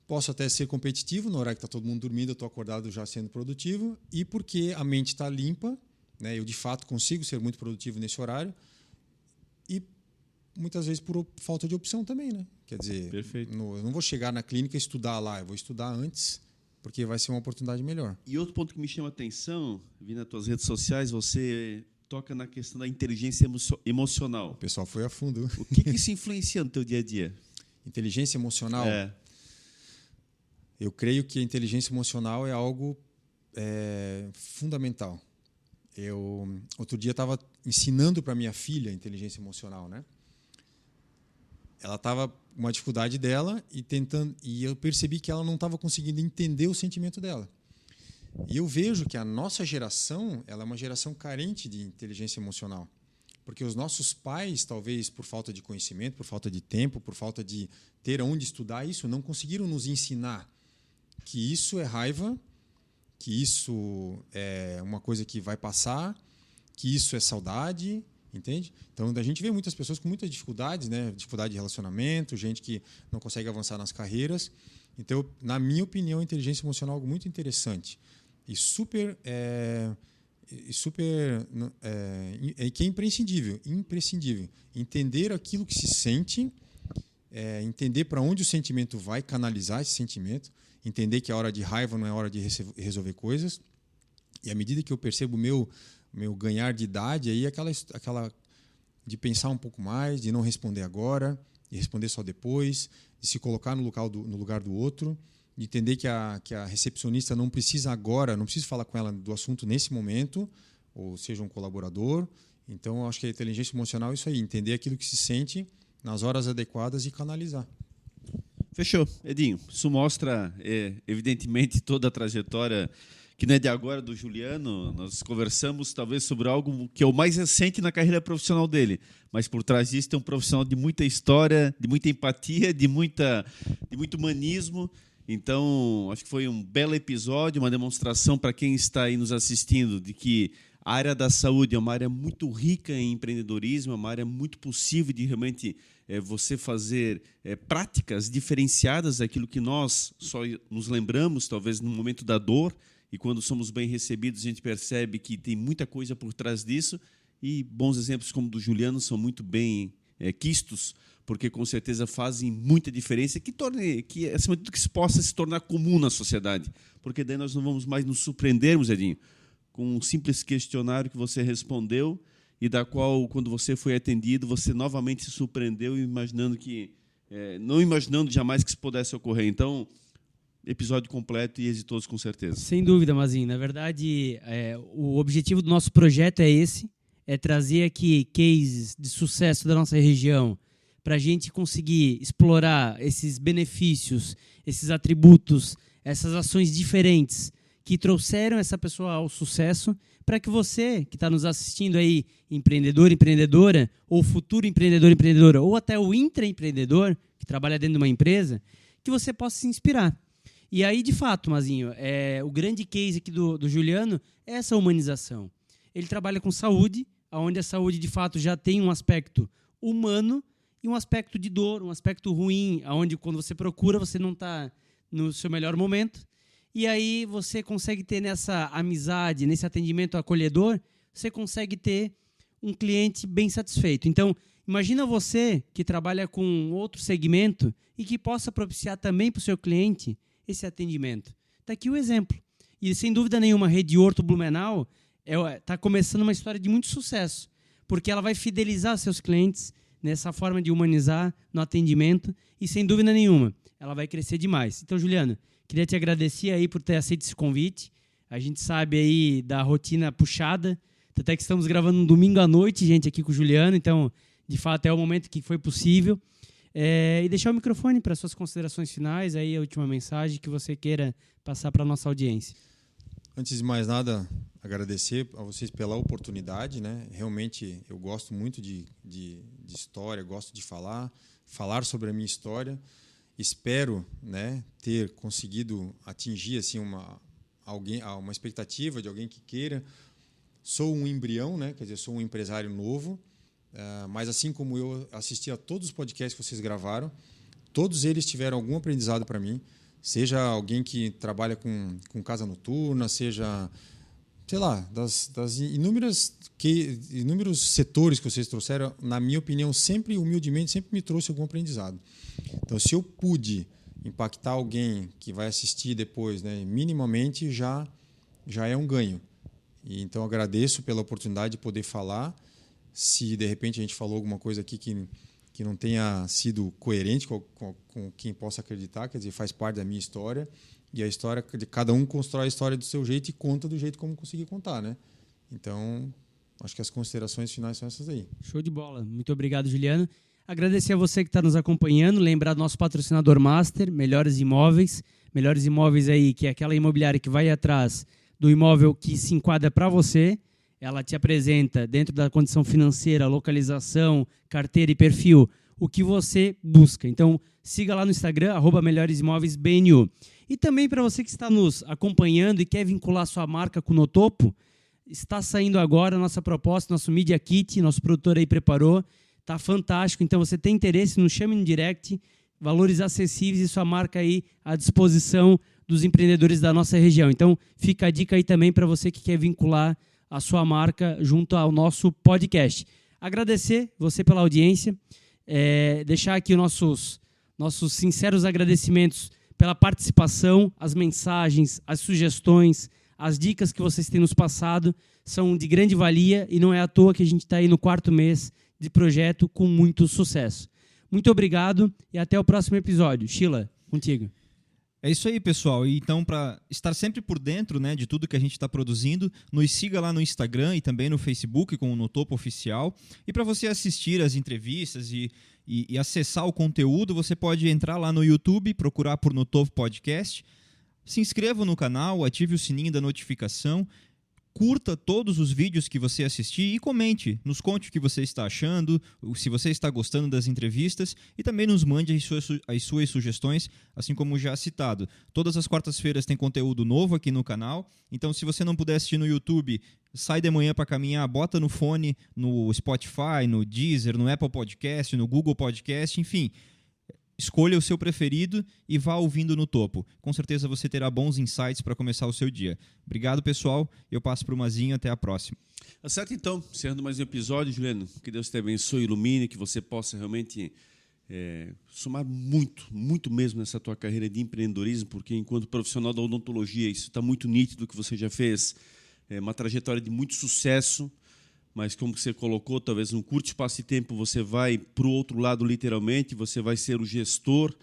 Posso até ser competitivo, na hora que está todo mundo dormindo, eu estou acordado já sendo produtivo. E porque a mente está limpa, né? Eu, de fato, consigo ser muito produtivo nesse horário. E muitas vezes por falta de opção também, né? Quer dizer, eu não vou chegar na clínica e estudar lá, eu vou estudar antes, porque vai ser uma oportunidade melhor. E outro ponto que me chama a atenção, vi nas tuas redes sociais, você toca na questão da inteligência emocional. O pessoal foi a fundo. O que isso influencia no teu dia a dia? Inteligência emocional? Eu creio que a inteligência emocional é algo fundamental. Outro dia estava ensinando para minha filha inteligência emocional, né? Ela estava com uma dificuldade dela e eu percebi que ela não estava conseguindo entender o sentimento dela. E eu vejo que a nossa geração, ela é uma geração carente de inteligência emocional, porque os nossos pais, talvez por falta de conhecimento, por falta de tempo, por falta de ter onde estudar isso, não conseguiram nos ensinar que isso é raiva, que isso é uma coisa que vai passar, que isso é saudade, entende? Então, a gente vê muitas pessoas com muitas dificuldades, né? Dificuldade de relacionamento, gente que não consegue avançar nas carreiras. Então, na minha opinião, a inteligência emocional é algo muito interessante e que é imprescindível. Entender aquilo que se sente, entender para onde o sentimento vai, canalizar esse sentimento, entender que a hora de raiva não é hora de resolver coisas. E à medida que eu percebo o meu ganhar de idade, aí aquela de pensar um pouco mais, de não responder agora, de responder só depois, de se colocar no lugar do outro, de entender que a recepcionista não precisa agora, não preciso falar com ela do assunto nesse momento, ou seja, um colaborador. Então, eu acho que a inteligência emocional é isso aí, entender aquilo que se sente nas horas adequadas e canalizar. Fechou. Edinho, isso mostra, evidentemente, toda a trajetória que não é de agora do Juliano. Nós conversamos talvez sobre algo que é o mais recente na carreira profissional dele, mas por trás disso tem um profissional de muita história, de muita empatia, de muito humanismo. Então, acho que foi um belo episódio, uma demonstração para quem está aí nos assistindo de que a área da saúde é uma área muito rica em empreendedorismo, é uma área muito possível de realmente você fazer práticas diferenciadas daquilo que nós só nos lembramos, talvez no momento da dor, e quando somos bem recebidos a gente percebe que tem muita coisa por trás disso, e bons exemplos como o do Juliano são muito bem quistos, porque com certeza fazem muita diferença, que acima de tudo que isso possa se tornar comum na sociedade, porque daí nós não vamos mais nos surpreendermos, Edinho, com um simples questionário que você respondeu e da qual, quando você foi atendido, você novamente se surpreendeu, não imaginando jamais que isso pudesse ocorrer. Então, episódio completo e exitoso com certeza. Sem dúvida, Mazinho. Na verdade, o objetivo do nosso projeto é esse, é trazer aqui cases de sucesso da nossa região para a gente conseguir explorar esses benefícios, esses atributos, essas ações diferentes que trouxeram essa pessoa ao sucesso, para que você, que está nos assistindo aí, empreendedor, empreendedora, ou futuro empreendedor, empreendedora, ou até o intraempreendedor, que trabalha dentro de uma empresa, que você possa se inspirar. E aí, de fato, Mazinho, o grande case aqui do Juliano é essa humanização. Ele trabalha com saúde, onde a saúde, de fato, já tem um aspecto humano e um aspecto de dor, um aspecto ruim, onde quando você procura, você não está no seu melhor momento. E aí você consegue ter nessa amizade, nesse atendimento acolhedor, você consegue ter um cliente bem satisfeito. Então, imagina você que trabalha com outro segmento e que possa propiciar também para o seu cliente esse atendimento. Está aqui o exemplo. E, sem dúvida nenhuma, a Rede Horto Blumenau está começando uma história de muito sucesso, porque ela vai fidelizar seus clientes nessa forma de humanizar no atendimento e, sem dúvida nenhuma, ela vai crescer demais. Então, Juliano, queria te agradecer aí por ter aceito esse convite. A gente sabe aí da rotina puxada, até que estamos gravando um domingo à noite, gente, aqui com o Juliano, então, de fato, é o momento que foi possível. E deixar o microfone para suas considerações finais, aí a última mensagem que você queira passar para a nossa audiência. Antes de mais nada, agradecer a vocês pela oportunidade, né? Realmente, eu gosto muito de história, gosto de falar sobre a minha história. Espero, né, ter conseguido atingir assim, uma expectativa de alguém que queira. Sou um embrião, né? Quer dizer, sou um empresário novo, mas assim como eu assisti a todos os podcasts que vocês gravaram, todos eles tiveram algum aprendizado para mim, seja alguém que trabalha com casa noturna, seja, sei lá, das inúmeros setores que vocês trouxeram, na minha opinião, sempre, humildemente, sempre me trouxe algum aprendizado. Então, se eu pude impactar alguém que vai assistir depois, né, minimamente, já é um ganho. E, então, agradeço pela oportunidade de poder falar. Se, de repente, a gente falou alguma coisa aqui que não tenha sido coerente com quem possa acreditar, quer dizer, faz parte da minha história. E a história de cada um constrói a história do seu jeito e conta do jeito como conseguir contar, né? Então, acho que as considerações finais são essas aí. Show de bola. Muito obrigado, Juliano. Agradecer a você que está nos acompanhando, lembrar do nosso patrocinador master, Melhores Imóveis. Melhores Imóveis aí, que é aquela imobiliária que vai atrás do imóvel que se enquadra para você. Ela te apresenta, dentro da condição financeira, localização, carteira e perfil, o que você busca. Então, siga lá no Instagram, @melhoresimóveisbnu. E também para você que está nos acompanhando e quer vincular sua marca com o Notopo, está saindo agora a nossa proposta, nosso Media Kit, nosso produtor aí preparou. Está fantástico, então você tem interesse, nos chame no direct, valores acessíveis e sua marca aí à disposição dos empreendedores da nossa região. Então, fica a dica aí também para você que quer vincular a sua marca junto ao nosso podcast. Agradecer você pela audiência, deixar aqui nossos sinceros agradecimentos pela participação, as mensagens, as sugestões, as dicas que vocês têm nos passado são de grande valia e não é à toa que a gente está aí no 4º mês de projeto com muito sucesso. Muito obrigado e até o próximo episódio. Sheila, contigo. É isso aí, pessoal. E então, para estar sempre por dentro, né, de tudo que a gente está produzindo, nos siga lá no Instagram e também no Facebook com o Notopo Oficial. E para você assistir as entrevistas e acessar o conteúdo, você pode entrar lá no YouTube, procurar por Notopo Podcast. Se inscreva no canal, ative o sininho da notificação. Curta todos os vídeos que você assistir e comente. Nos conte o que você está achando, se você está gostando das entrevistas e também nos mande as suas sugestões, assim como já citado. Todas as quartas-feiras tem conteúdo novo aqui no canal, então se você não puder assistir no YouTube, sai de manhã para caminhar, bota no fone, no Spotify, no Deezer, no Apple Podcast, no Google Podcast, enfim. Escolha o seu preferido e vá ouvindo no topo. Com certeza você terá bons insights para começar o seu dia. Obrigado, pessoal. Eu passo para o Mazinho. Até a próxima. Tá certo, então. Encerrando mais um episódio, Juliano. Que Deus te abençoe e ilumine, que você possa realmente somar muito, muito mesmo nessa tua carreira de empreendedorismo, porque enquanto profissional da odontologia, isso está muito nítido que você já fez uma trajetória de muito sucesso, mas como você colocou, talvez num curto espaço de tempo você vai para o outro lado literalmente, você vai ser o gestor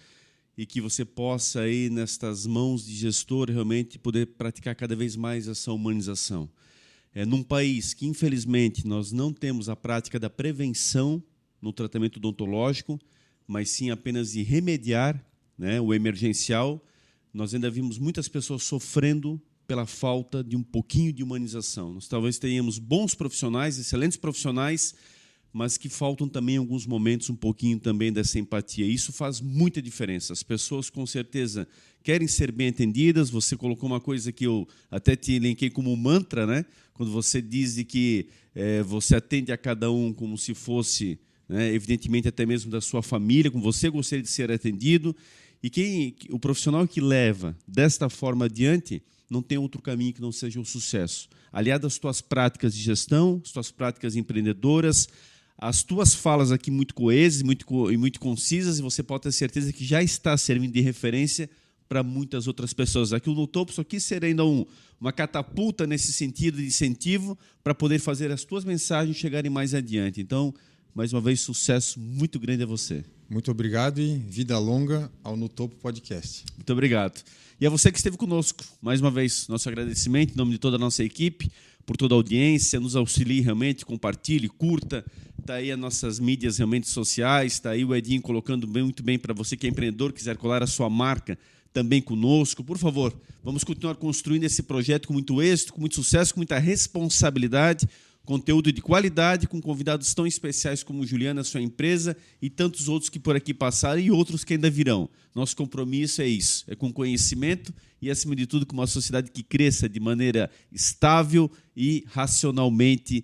e que você possa aí nestas mãos de gestor realmente poder praticar cada vez mais essa humanização. Num país que infelizmente nós não temos a prática da prevenção no tratamento odontológico, mas sim apenas de remediar, né, o emergencial, nós ainda vimos muitas pessoas sofrendo pela falta de um pouquinho de humanização. Nós talvez tenhamos bons profissionais, excelentes profissionais, mas que faltam também em alguns momentos um pouquinho também dessa empatia. Isso faz muita diferença. As pessoas, com certeza, querem ser bem atendidas. Você colocou uma coisa que eu até te elenquei como um mantra, né? Quando você diz de que você atende a cada um como se fosse, né, evidentemente, até mesmo da sua família, como você gostaria de ser atendido. E o profissional que leva desta forma adiante não tem outro caminho que não seja o sucesso. Aliado às tuas práticas de gestão, às tuas práticas empreendedoras, as tuas falas aqui muito coesas e muito concisas, e você pode ter certeza que já está servindo de referência para muitas outras pessoas. Aqui no Topo só quis ser ainda uma catapulta nesse sentido de incentivo para poder fazer as tuas mensagens chegarem mais adiante. Então, mais uma vez, sucesso muito grande a você. Muito obrigado e vida longa ao No Topo Podcast. Muito obrigado. E a você que esteve conosco, mais uma vez, nosso agradecimento em nome de toda a nossa equipe, por toda a audiência, nos auxilie realmente, compartilhe, curta. Está aí as nossas mídias realmente sociais, está aí o Edinho colocando muito bem para você que é empreendedor, quiser colar a sua marca também conosco. Por favor, vamos continuar construindo esse projeto com muito êxito, com muito sucesso, com muita responsabilidade, conteúdo de qualidade, com convidados tão especiais como Juliana, sua empresa, e tantos outros que por aqui passaram e outros que ainda virão. Nosso compromisso é isso, é com conhecimento e, acima de tudo, com uma sociedade que cresça de maneira estável e racionalmente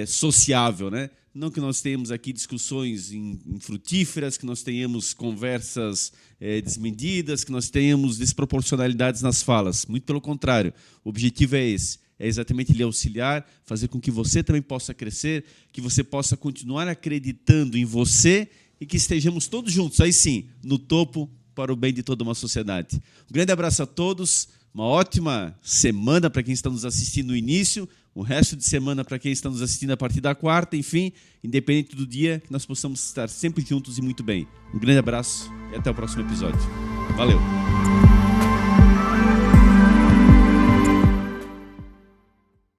sociável, né? Não que nós tenhamos aqui discussões infrutíferas, que nós tenhamos conversas desmedidas, que nós tenhamos desproporcionalidades nas falas. Muito pelo contrário, o objetivo é esse. É exatamente lhe auxiliar, fazer com que você também possa crescer, que você possa continuar acreditando em você e que estejamos todos juntos, aí sim, no topo para o bem de toda uma sociedade. Um grande abraço a todos, uma ótima semana para quem está nos assistindo no início, o resto de semana para quem está nos assistindo a partir da quarta, enfim, independente do dia, que nós possamos estar sempre juntos e muito bem. Um grande abraço e até o próximo episódio. Valeu!